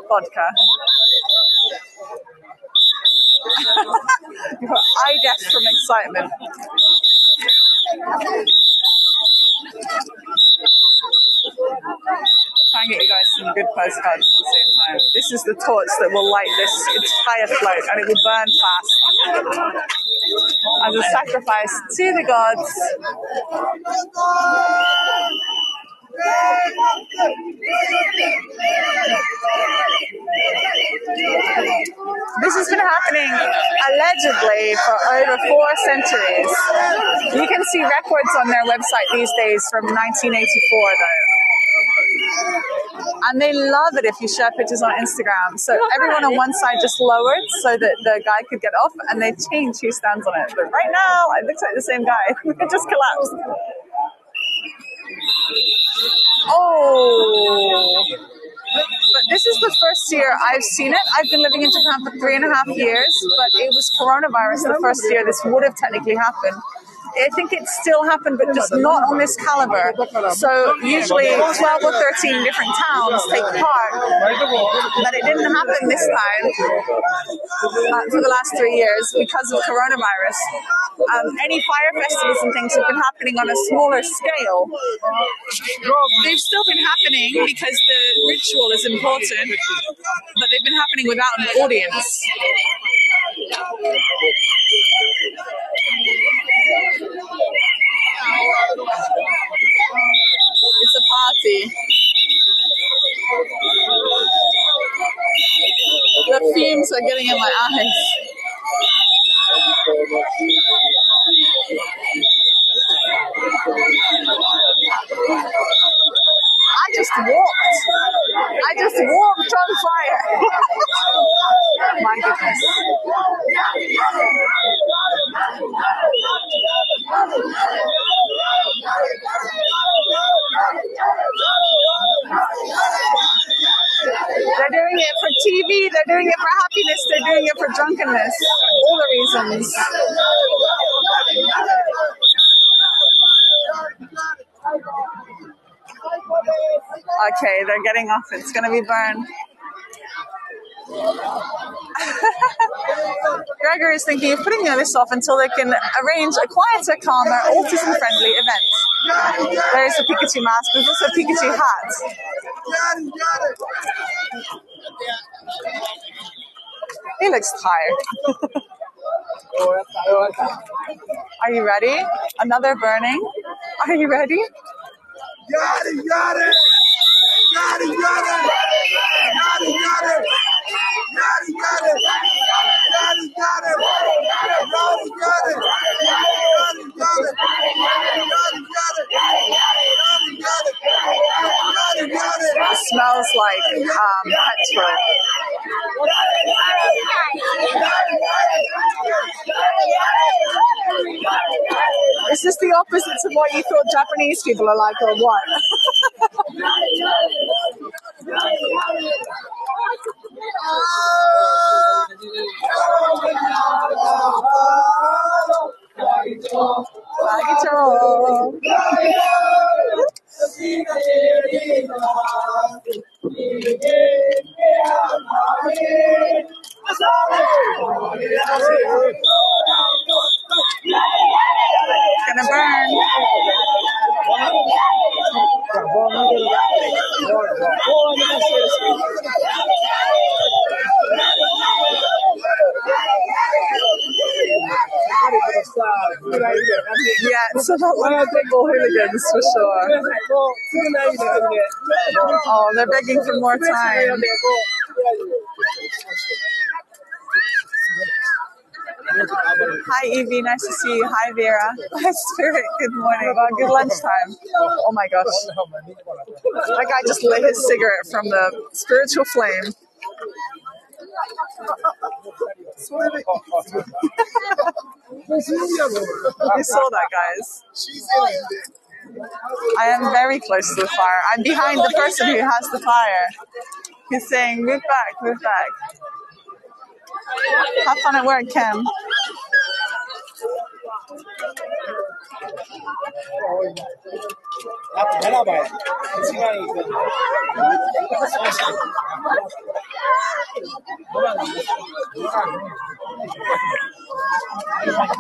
S1: Vodka. You've got eye death from excitement. Try and get you guys some good postcards at the same time. This is the torch that will light this entire float, and it will burn fast as a sacrifice to the gods. This has been happening allegedly for over 4 centuries. You can see records on their website these days from 1984 though. And they love it if you share pictures on Instagram. So everyone on one side just lowered so that the guy could get off, and they changed who stands on it. But right now, it looks like the same guy. It just collapsed. Oh. But this is the first year I've seen it. I've been living in Japan for 3.5 years, but it was coronavirus the first year this would have technically happened. I think it still happened, but just not on this caliber. So usually 12 or 13 different towns take part, but it didn't happen this time for the last 3 years because of coronavirus. Any fire festivals and things have been happening on a smaller scale. They've still been happening because the ritual is important, but they've been happening without an audience. It's a party. The fumes are getting in my eyes. I just walked on fire. My goodness. They're doing it for TV, they're doing it for happiness, they're doing it for drunkenness. All the reasons. Okay, they're getting off. It's going to be burned. Gregor is thinking of putting this off until they can arrange a quieter, calmer, autism-friendly event. There's a Pikachu mask. There's also a Pikachu hat. He looks tired. Are you ready? Another burning? Are you ready?
S2: Got it! Got it! Got it! Got it! Got it! Got it! Got it! Got it! Got it! Got it! Got it! Got it!
S1: It smells like petrol. Is this the opposite of what you thought Japanese people are like, or what? It's gonna burn. Yeah, it's a lot like football hooligans for sure. Oh, they're begging for more time. Hi, Evie. Nice to see you. Hi, Vera. Hi, Spirit. Good morning. Well, good lunchtime. Oh, my gosh. That guy just lit his cigarette from the spiritual flame. You saw that, guys. I am very close to the fire. I'm behind the person who has the fire. He's saying, move back, move back. Have fun at work, Kim.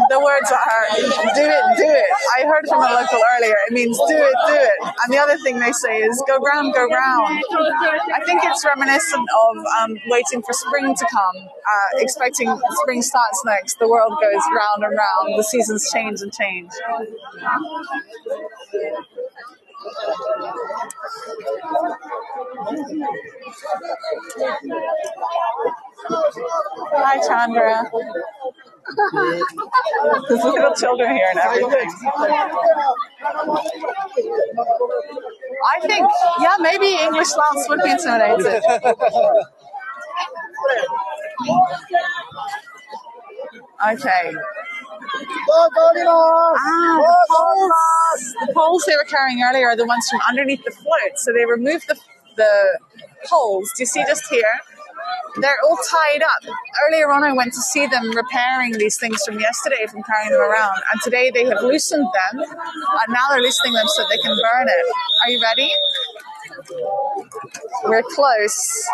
S1: The words are, do it, do it. I heard from a local earlier. It means do it, do it. And the other thing they say is go round, go round. I think it's reminiscent of waiting for spring to come, expecting spring starts next. The world goes round and round. The seasons change and change. Hi, Chandra. There's little children here and everything. I think, yeah, maybe English louds would be intimidated. Okay. The poles they were carrying earlier are the ones from underneath the float. So they removed the poles. Do you see just here? they're all tied up. Earlier on, I went to see them repairing these things from yesterday from carrying them around. And today they have loosened them. And now they're loosening them so they can burn it. Are you ready? We're close.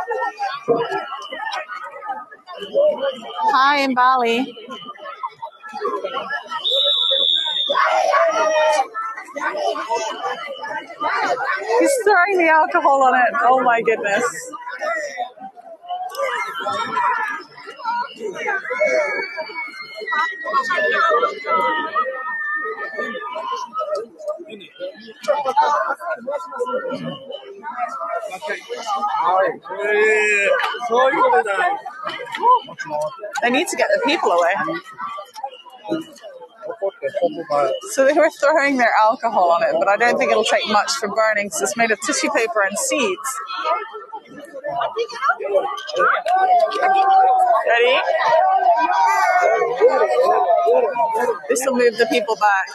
S1: Hi in Bali. He's throwing the alcohol on it. Oh my goodness. They need to get the people away. So they were throwing their alcohol on it, but I don't think it'll take much for burning because it's made of tissue paper and seeds. Ready? This will move the people back.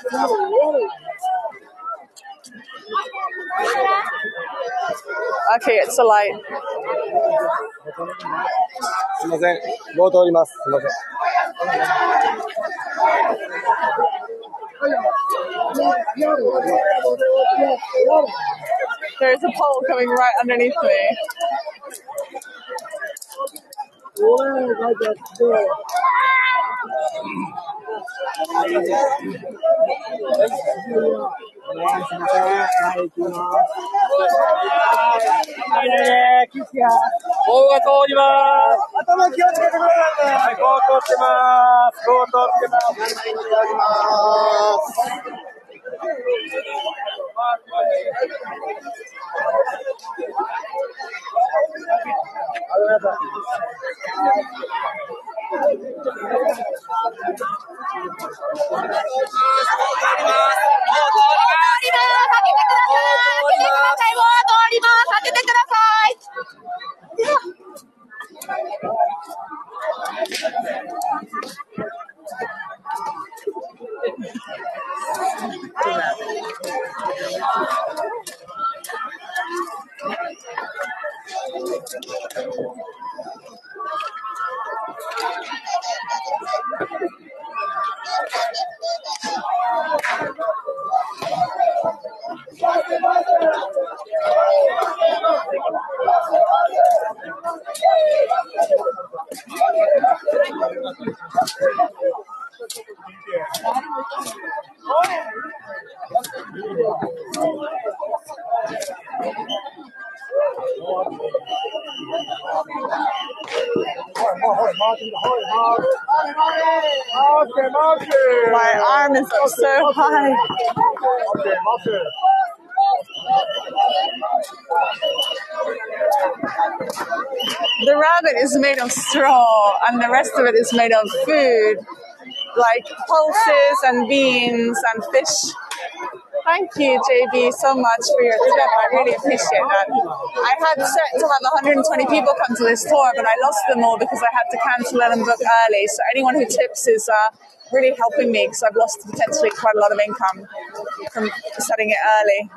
S1: Okay, it's a light. There's a pole coming right underneath me. My arm is up so high. The rabbit is made of straw and the rest of it is made of food, like pulses and beans and fish. Thank you, JB, so much for your tip. I really appreciate that. I had set to have 120 people come to this tour, but I lost them all because I had to cancel it and book early. So anyone who tips is really helping me because I've lost potentially quite a lot of income from setting it early.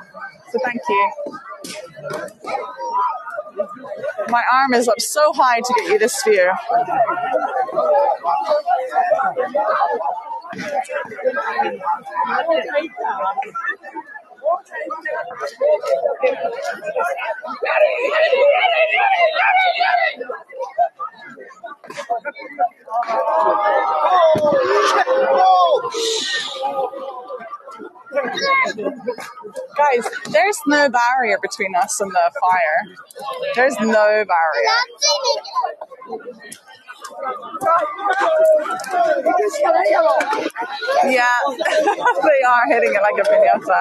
S1: So thank you. My arm is up so high to get you this view. Guys, there's no barrier between us and the fire. There's no barrier. Yeah, they are hitting it like a piñata.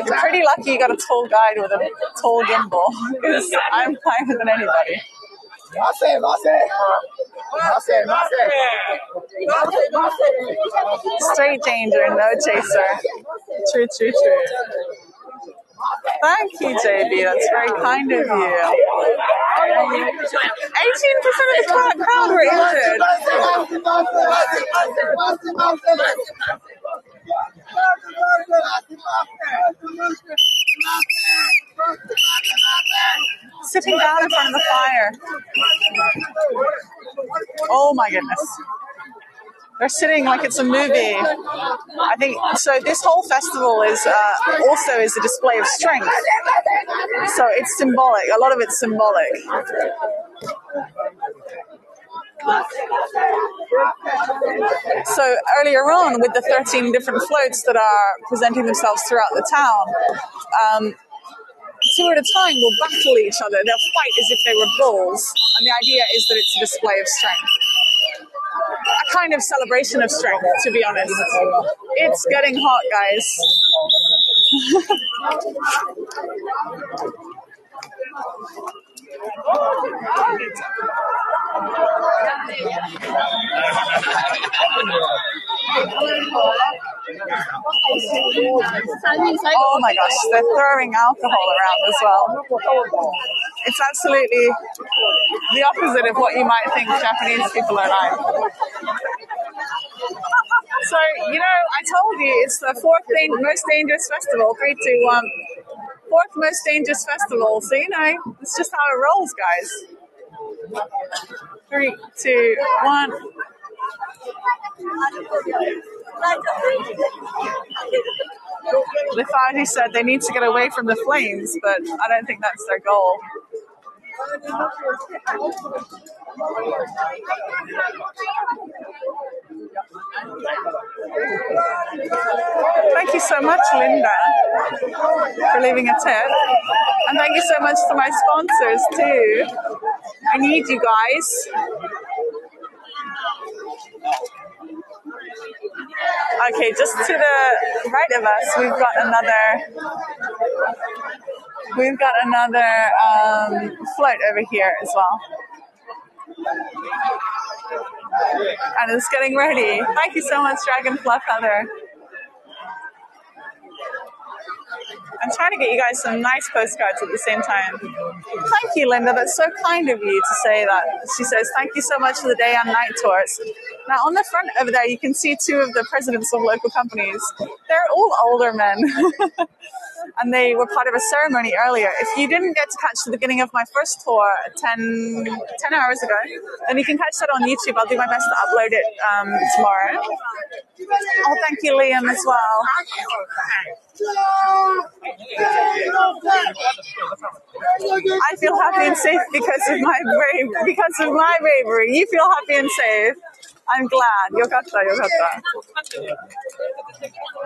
S1: You're pretty lucky you got a tall guide with a tall gimbal, because I'm higher than anybody. Straight danger, no chaser. True, true, true. Thank you, JB. That's very kind of you. 18% of the crowd were injured. Sitting down in front of the fire. Oh my goodness. They're sitting like it's a movie. I think so. This whole festival is also is a display of strength. So it's symbolic. A lot of it's symbolic. So earlier on, with the 13 different floats that are presenting themselves throughout the town, two at a time will battle each other. They'll fight as if they were bulls, and the idea is that it's a display of strength. A kind of celebration of strength, to be honest. It's getting hot, guys. Oh my gosh, they're throwing alcohol around as well. It's absolutely the opposite of what you might think Japanese people are like. So, you know, I told you it's the fourth most dangerous festival. 3, 2, 1. Fourth most dangerous festival. So, you know, it's just how it rolls, guys. 3, 2, 1. The authorities said they need to get away from the flames, but I don't think that's their goal. Thank you so much, Linda, for leaving a tip. And thank you so much to my sponsors, too. I need you guys. Okay, just to the right of us, we've got another float over here as well. And it's getting ready. Thank you so much, Dragon Fluff Heather. I'm trying to get you guys some nice postcards at the same time. Thank you, Linda. That's so kind of you to say that. She says, thank you so much for the day and night tours. Now, on the front over there, you can see two of the presidents of local companies. They're all older men. And they were part of a ceremony earlier. If you didn't get to catch the beginning of my first tour 10 hours ago, then you can catch that on YouTube. I'll do my best to upload it tomorrow. Oh, thank you, Liam, as well. I feel happy and safe because of my bravery. You feel happy and safe. I'm glad. Yokatta, yokatta.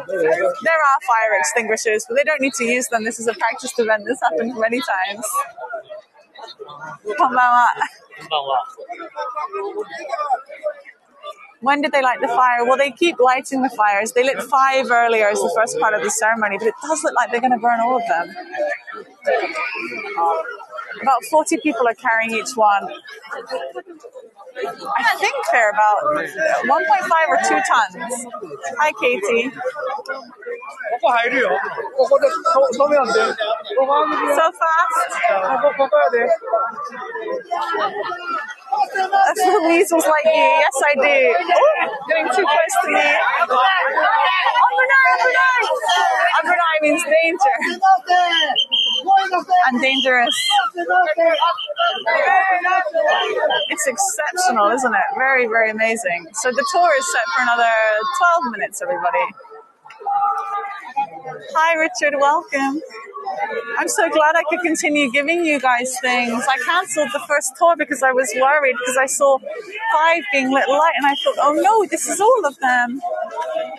S1: There are fire extinguishers, but they don't need to use them. This is a practiced event. This happened many times. Konbanwa. When did they light the fire? Well, they keep lighting the fires. They lit 5 earlier as the first part of the ceremony, but it does look like they're going to burn all of them. About 40 people are carrying each one. I think they're about 1.5 or 2 tons. Hi, Katie. So fast. That's the weasels like you. Yes, I do. Oh, getting too close to me. Abunai means danger. And dangerous. It's exceptional, isn't it? Very, very amazing. So the tour is set for another 12 minutes, everybody. Hi, Richard. Welcome. I'm so glad I could continue giving you guys things. I cancelled the first tour because I was worried because I saw 5 being lit light and I thought, oh no, this is all of them.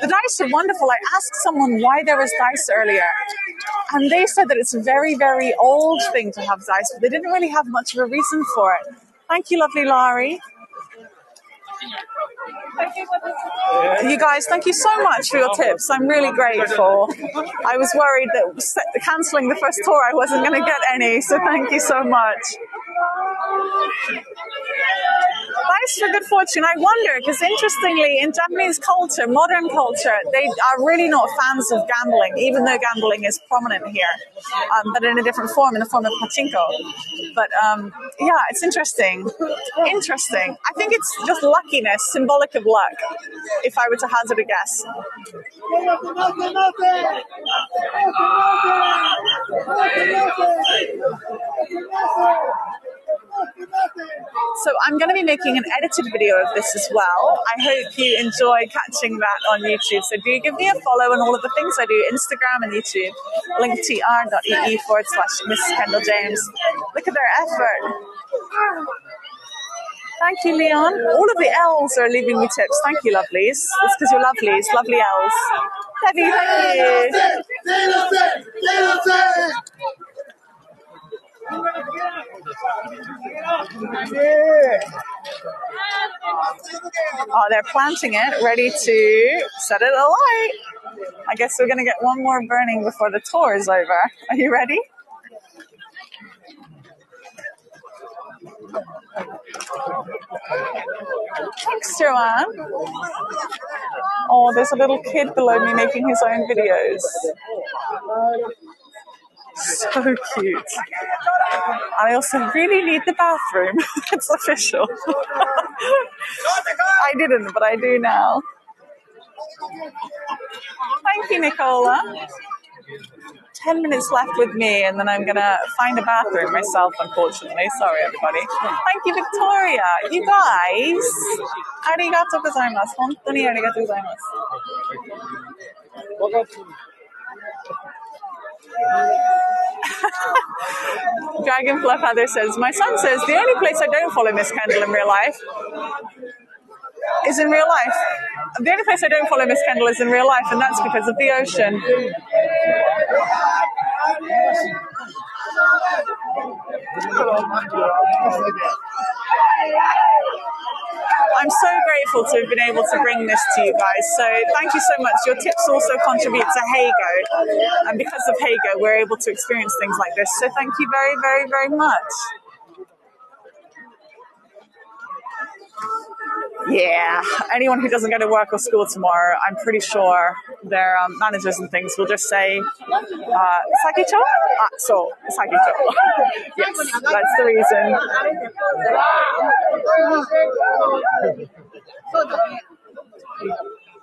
S1: The dice are wonderful. I asked someone why there was dice earlier and they said that it's a very, very old thing to have dice, but they didn't really have much of a reason for it. Thank you, lovely Laurie. You guys, thank you so much for your tips. I'm really grateful. I was worried that cancelling the first tour I wasn't going to get any, so thank you so much. That dice for good fortune. I wonder, because interestingly, in Japanese culture, modern culture, they are really not fans of gambling, even though gambling is prominent here, but in a different form, in the form of pachinko. But yeah, it's interesting. Interesting. I think it's just luckiness, symbolic of luck, if I were to hazard a guess. So I'm going to be making an edited video of this as well. I hope you enjoy catching that on YouTube. So do give me a follow on all of the things I do, Instagram and YouTube, linktr.ee/Miss Kendall James. Look at their effort. Thank you, Leon. All of the L's are leaving me tips. Thank you, lovelies. That's because you're lovelies. Lovely L's. Debbie, thank you. Oh, they're planting it, ready to set it alight. I guess we're going to get one more burning before the tour is over. Are you ready? Thanks, Joanne. Oh, there's a little kid below me making his own videos. So cute. I also really need the bathroom. It's official. I didn't, but I do now. Thank you, Nicola. 10 minutes left with me, and then I'm going to find a bathroom myself, unfortunately. Sorry, everybody. Thank you, Victoria. You guys. Arigatou gozaimasu. Hontoni arigatou gozaimasu. Dragonfly Feather says, my son says, the only place I don't follow Miss Kendall in real life is in real life. The only place I don't follow Miss Kendall is in real life, and that's because of the ocean. I'm so grateful to have been able to bring this to you guys. So thank you so much. Your tips also contribute to Heygo. And because of Heygo, we're able to experience things like this. So thank you very, very, very much. Yeah, anyone who doesn't go to work or school tomorrow, I'm pretty sure their managers and things will just say, Sagicho? So, Sagicho. Yes, that's the reason.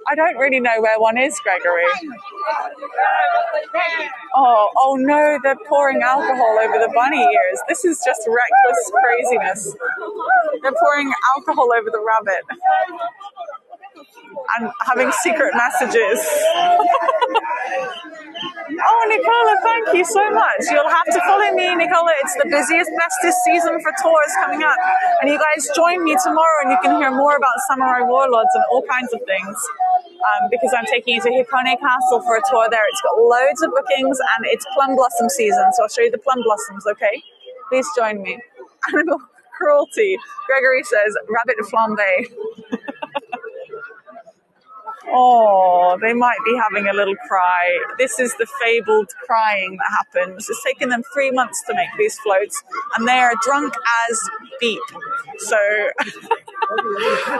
S1: I don't really know where one is, Gregory. Oh no, they're pouring alcohol over the bunny ears. This is just reckless craziness. They're pouring alcohol over the rabbit and having secret messages. Oh, Nicola, thank you so much. You'll have to follow me, Nicola. It's the busiest, bestest season for tours coming up. And you guys join me tomorrow and you can hear more about samurai warlords and all kinds of things. Because I'm taking you to Hikone Castle for a tour there. It's got loads of bookings and it's plum blossom season. So I'll show you the plum blossoms, okay? Please join me. Animal cruelty. Gregory says, rabbit flambe. Oh, they might be having a little cry. This is the fabled crying that happens. It's taken them 3 months to make these floats, and they are drunk as beep. So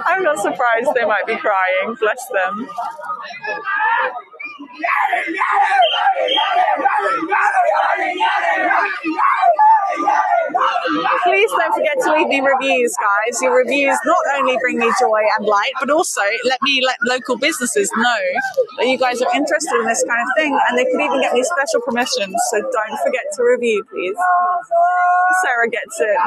S1: I'm not surprised they might be crying. Bless them. Please don't forget to leave me reviews, guys. Your reviews not only bring me joy and light, but also let local businesses know that you guys are interested in this kind of thing, and they could even get me special permissions. So don't forget to review, please. Sarah gets it.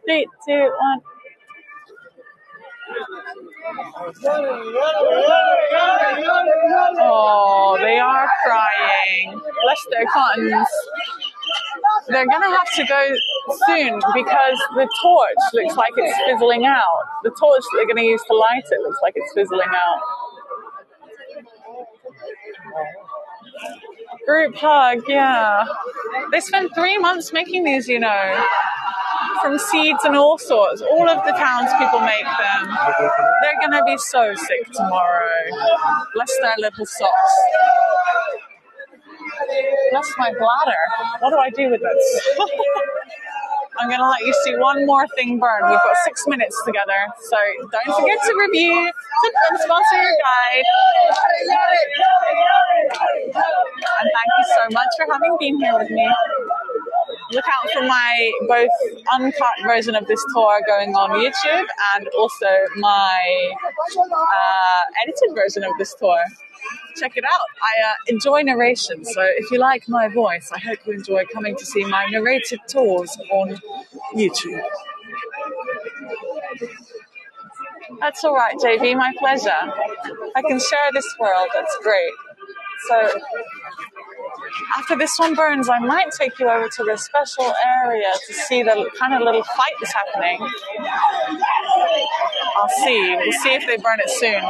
S1: Three, two, one. Oh, they are crying. Bless their cottons. They're going to have to go soon because the torch looks like it's fizzling out. The torch that they're going to use to light it looks like it's fizzling out. Group hug, yeah. They spend 3 months making these, you know, from seeds and all sorts. All of the townspeople make them. They're going to be so sick tomorrow. Bless their little socks. Bless my bladder. What do I do with this? I'm going to let you see one more thing burn. We've got 6 minutes together, so don't forget to review and sponsor your guide. And thank you so much for having been here with me. Look out for my both uncut version of this tour going on YouTube and also my edited version of this tour. Check it out. I enjoy narration, so if you like my voice, I hope you enjoy coming to see my narrated tours on YouTube. That's all right, JV, my pleasure. I can share this world, that's great. So after this one burns, I might take you over to the special area to see the kind of little fight that's happening. I'll see. We'll see if they burn it soon.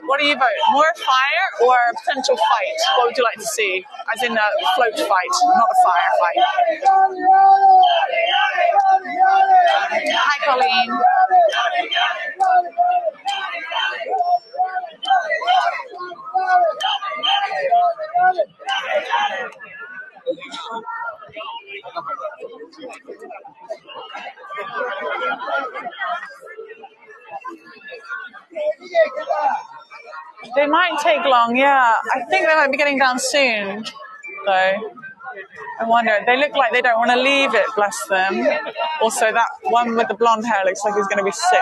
S1: What do you vote? More fire or a potential fight? What would you like to see? As in a float fight, not a fire fight. Hi, Colleen. They might take long, yeah. I think they might be getting down soon, though. I wonder. They look like they don't want to leave it, bless them. Also, that one with the blonde hair looks like he's going to be sick.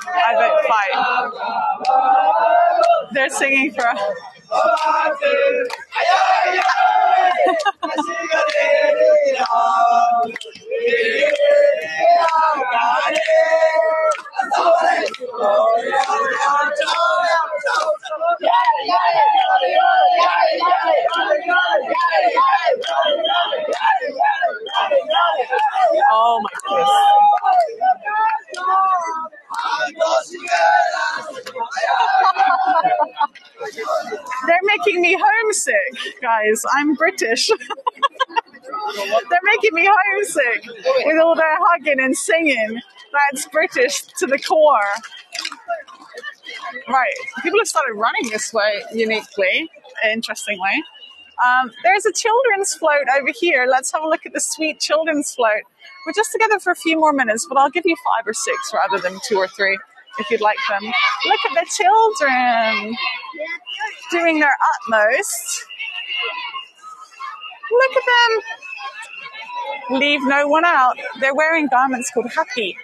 S1: I vote fight. They're singing for us. Oh my goodness. They're making me homesick, guys. I'm British. They're making me homesick with all their hugging and singing. That's British to the core. Right. People have started running this way uniquely, interestingly. There's a children's float over here. Let's have a look at the sweet children's float. We're just together for a few more minutes, but I'll give you 5 or 6 rather than 2 or 3 if you'd like them. Look at the children doing their utmost. Look at them. Leave no one out. They're wearing garments called happy,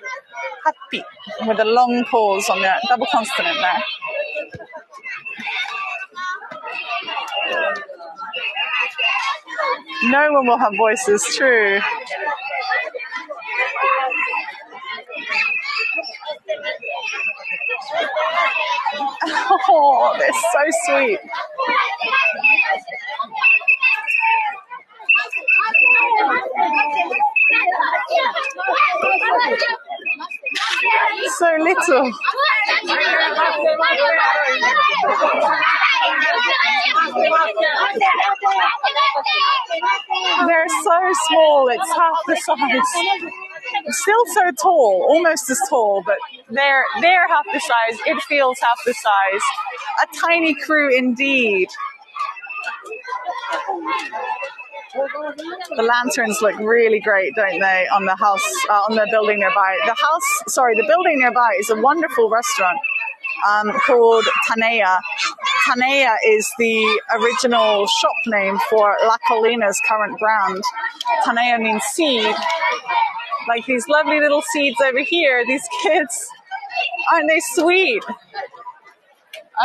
S1: with a long pause on the double consonant there. No one will have voices, true. Oh, they're so sweet. So little. They're so small, it's half the size. Still so tall, almost as tall, but they're half the size. It feels half the size. A tiny crew indeed. The lanterns look really great, don't they, on the house, on the building nearby. The building nearby is a wonderful restaurant called Tanea. Tanea is the original shop name for La Colina's current brand. Tanea means seed. Like these lovely little seeds over here, these kids. Aren't they sweet?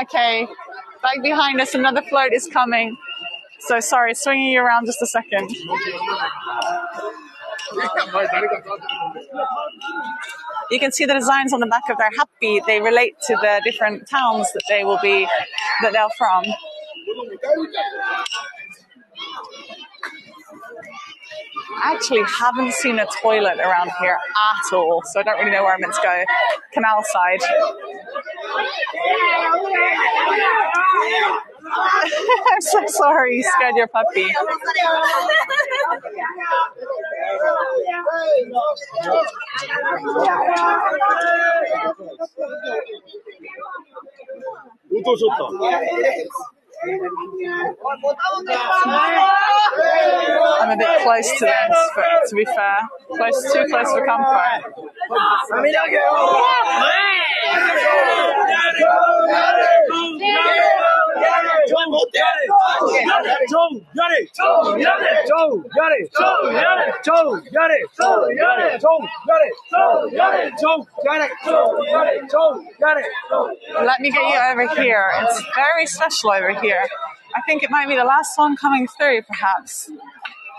S1: Okay, back behind us, another float is coming. So sorry, swinging you around just a second. You can see the designs on the back of their happy. They relate to the different towns that they're from. I actually haven't seen a toilet around here at all, so I don't really know where I'm meant to go. Canal side. I'm so sorry, you scared your puppy. I'm a bit close to them, to be fair. Too close for comfort. Let me get you over here. It's very special over here. I think it might be the last one coming through, perhaps.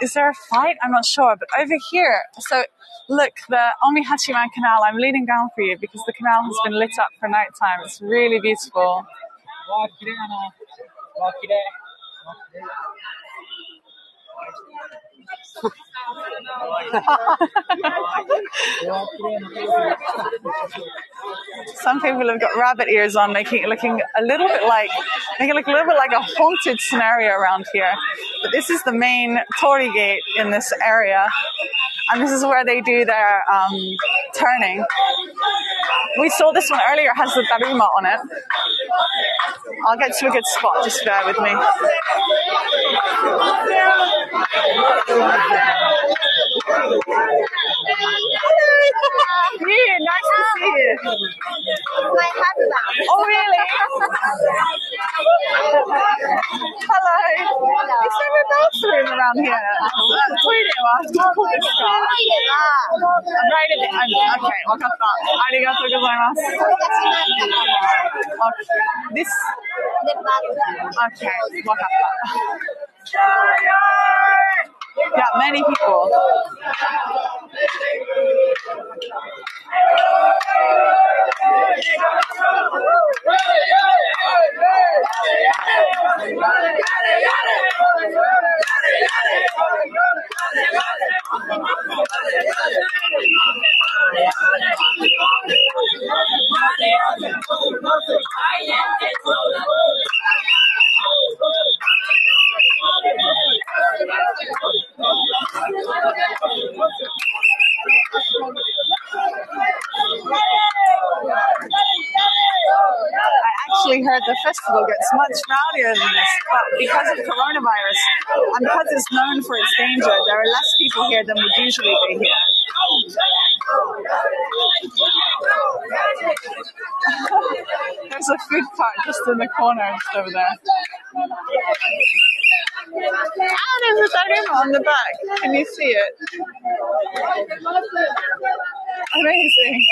S1: Is there a fight? I'm not sure. But over here, so look, the Omihachiman canal, I'm leaning down for you because the canal has been lit up for nighttime. It's really beautiful. Some people have got rabbit ears on, making it look a little bit like a haunted scenario around here. But this is the main torii gate in this area, and this is where they do their turning. We saw this one earlier, has the daruma on it. I'll get to a good spot, just bear with me. Yeah, nice to see you. Oh, really? Hello. Is there a bathroom around here? Okay, わかった。ありがとうございます。This. Okay, わかった。Yeah, many people. Heard the festival gets much rowdier than this, but because of coronavirus and because it's known for its danger, there are less people here than would usually be here. There's a food cart just in the corner, just over there. Oh, there's a daruma on the back. Can you see it? Amazing.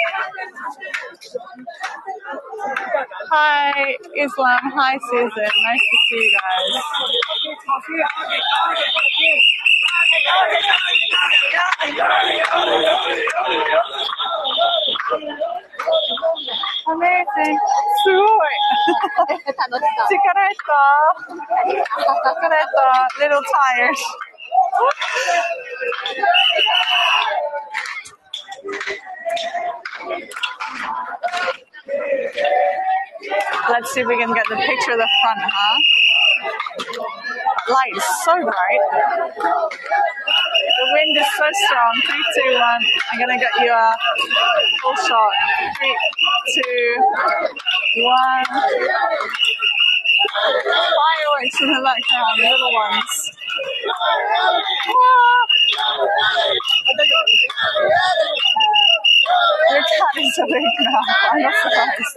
S1: Hi, Islam. Hi, Susan. Nice to see you guys. Amazing. すごい。疲れた。Little tired. Let's see if we can get the picture of the front, huh? Light is so bright. The wind is so strong. 3, 2, 1. I'm going to get you a full shot. 3, 2, 1. Fireworks in the background, little ones. Your cat is so big now. I'm not surprised.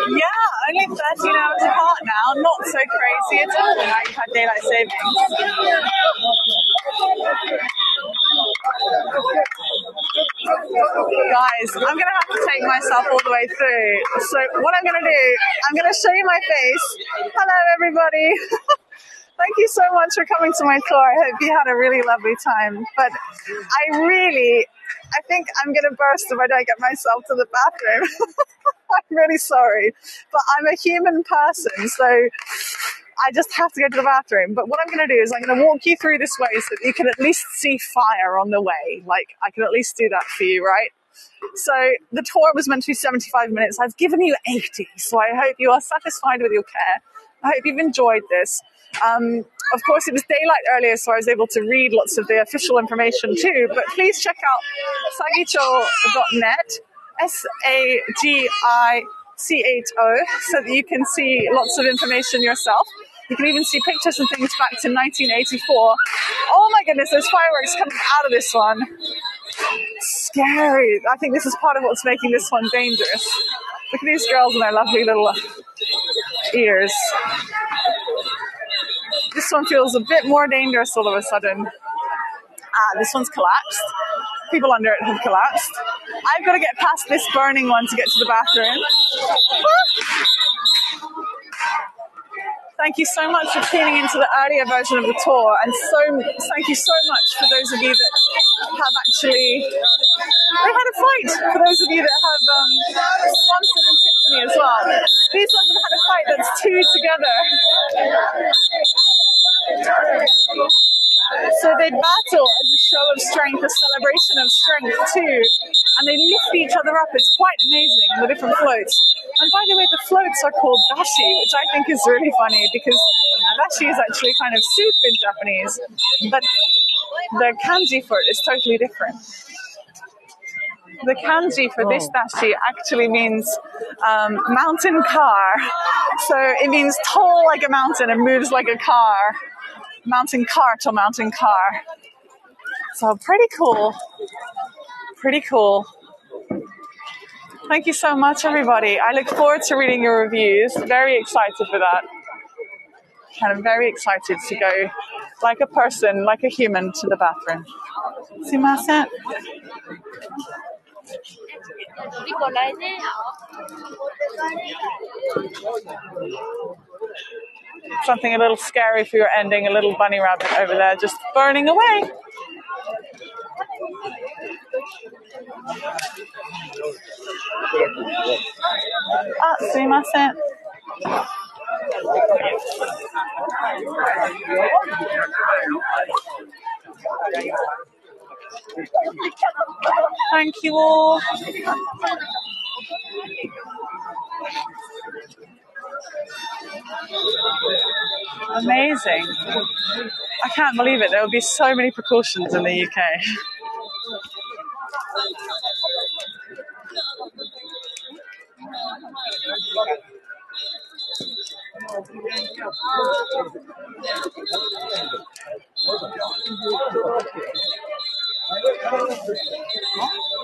S1: Yeah, only 13 hours apart now. Not so crazy at all now you've had daylight savings. Guys, I'm going to have to take myself all the way through. So what I'm going to do, I'm going to show you my face. Hello, everybody. Thank you so much for coming to my tour. I hope you had a really lovely time. But I think I'm going to burst if I don't get myself to the bathroom. I'm really sorry. But I'm a human person, so I just have to go to the bathroom. But what I'm going to do is I'm going to walk you through this way so that you can at least see fire on the way. Like, I can at least do that for you, right? So the tour was meant to be 75 minutes. I've given you 80, so I hope you are satisfied with your care. I hope you've enjoyed this. Of course, it was daylight earlier, so I was able to read lots of the official information too. But please check out sagicho.net, SAGICHO, so that you can see lots of information yourself. You can even see pictures and things back to 1984. Oh my goodness, there's fireworks coming out of this one. Scary. I think this is part of what's making this one dangerous. Look at these girls and their lovely little ears. This one feels a bit more dangerous all of a sudden. This one's collapsed. People under it have collapsed. I've got to get past this burning one to get to the bathroom. Thank you so much for tuning into the earlier version of the tour, and thank you so much for those of you that have actually had a fight. For those of you that have sponsored and tipped me as well. These ones have had a fight that's two together. So they battle as a show of strength, a celebration of strength too, and they lift each other up. It's quite amazing, the different floats. And by the way, the floats are called dashi, which I think is really funny because dashi is actually kind of soup in Japanese, but the kanji for it is totally different. The kanji for this dashi actually means mountain car. So it means tall like a mountain and moves like a car. Mountain cart or mountain car. So pretty cool. Pretty cool. Thank you so much, everybody. I look forward to reading your reviews. Very excited for that. And I'm very excited to go like a person, like a human, to the bathroom. Sumimasen. Something a little scary for your ending, a little bunny rabbit over there just burning away. Sumimasen. Thank you all. Amazing. I can't believe it. There will be so many precautions in the UK.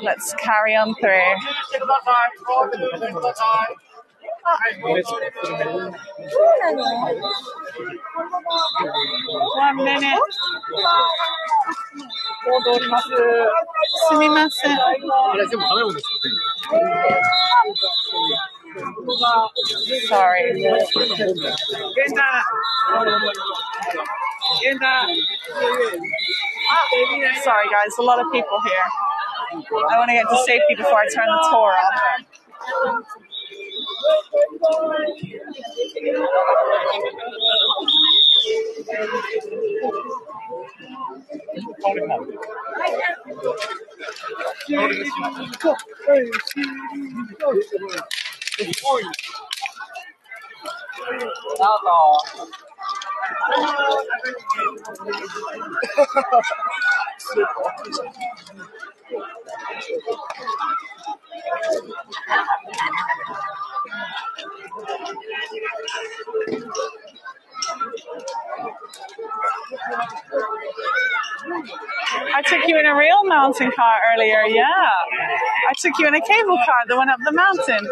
S1: Let's carry on through. 1 minute. すみません。Sorry. Sorry, guys. A lot of people here. I want to get to safety before I turn the tour off. I took you in a real mountain car earlier, yeah. I took you in a cable car that went up the mountain.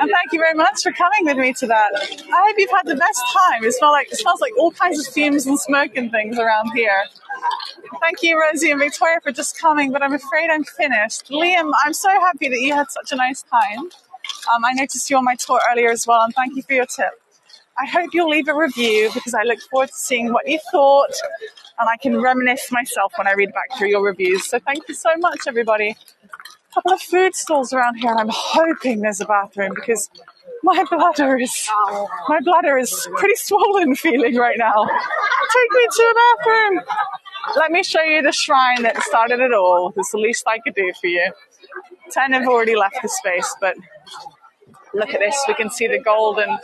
S1: And thank you very much for coming with me to that. I hope you've had the best time. It smells like all kinds of fumes and smoke and things around here. Thank you, Rosie and Victoria, for just coming, but I'm afraid I'm finished. Liam, I'm so happy that you had such a nice time. I noticed you on my tour earlier as well, and thank you for your tip. I hope you'll leave a review because I look forward to seeing what you thought, and I can reminisce myself when I read back through your reviews. So thank you so much, everybody. A couple of food stalls around here, and I'm hoping there's a bathroom because my bladder is pretty swollen feeling right now. Take me to a bathroom. Let me show you the shrine that started it all. It's the least I could do for you. 10 have already left the space, but look at this. We can see the golden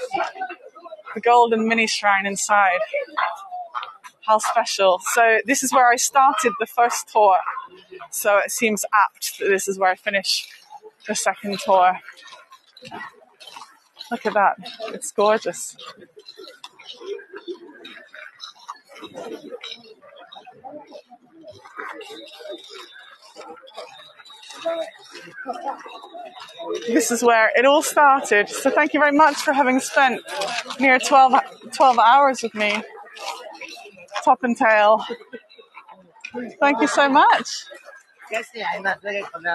S1: mini shrine inside. How special. So this is where I started the first tour. So it seems apt that this is where I finish the second tour. Look at that. It's gorgeous. This is where it all started. So thank you very much for having spent near 12 hours with me. Top and tail. Thank you so much.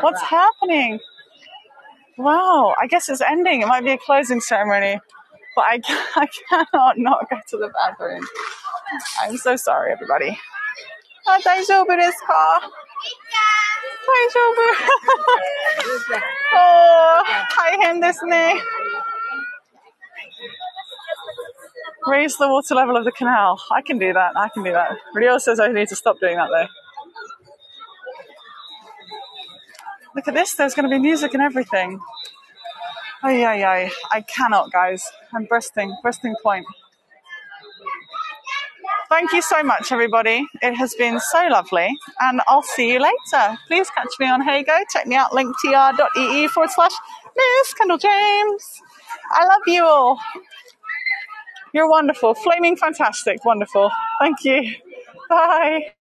S1: What's happening? Wow, I guess it's ending. It might be a closing ceremony. But I cannot not go to the bathroom. I'm so sorry, everybody. Oh, 大丈夫ですか? 大丈夫? Oh, 大変ですね. Raise the water level of the canal. I can do that. Rio says I need to stop doing that, though. Look at this. There's going to be music and everything. Ay. I cannot, guys. I'm bursting point. Thank you so much, everybody. It has been so lovely, and I'll see you later. Please catch me on Heygo. Check me out, linktr.ee/Miss Kendall James. I love you all. You're wonderful. Flaming fantastic. Wonderful. Thank you. Bye.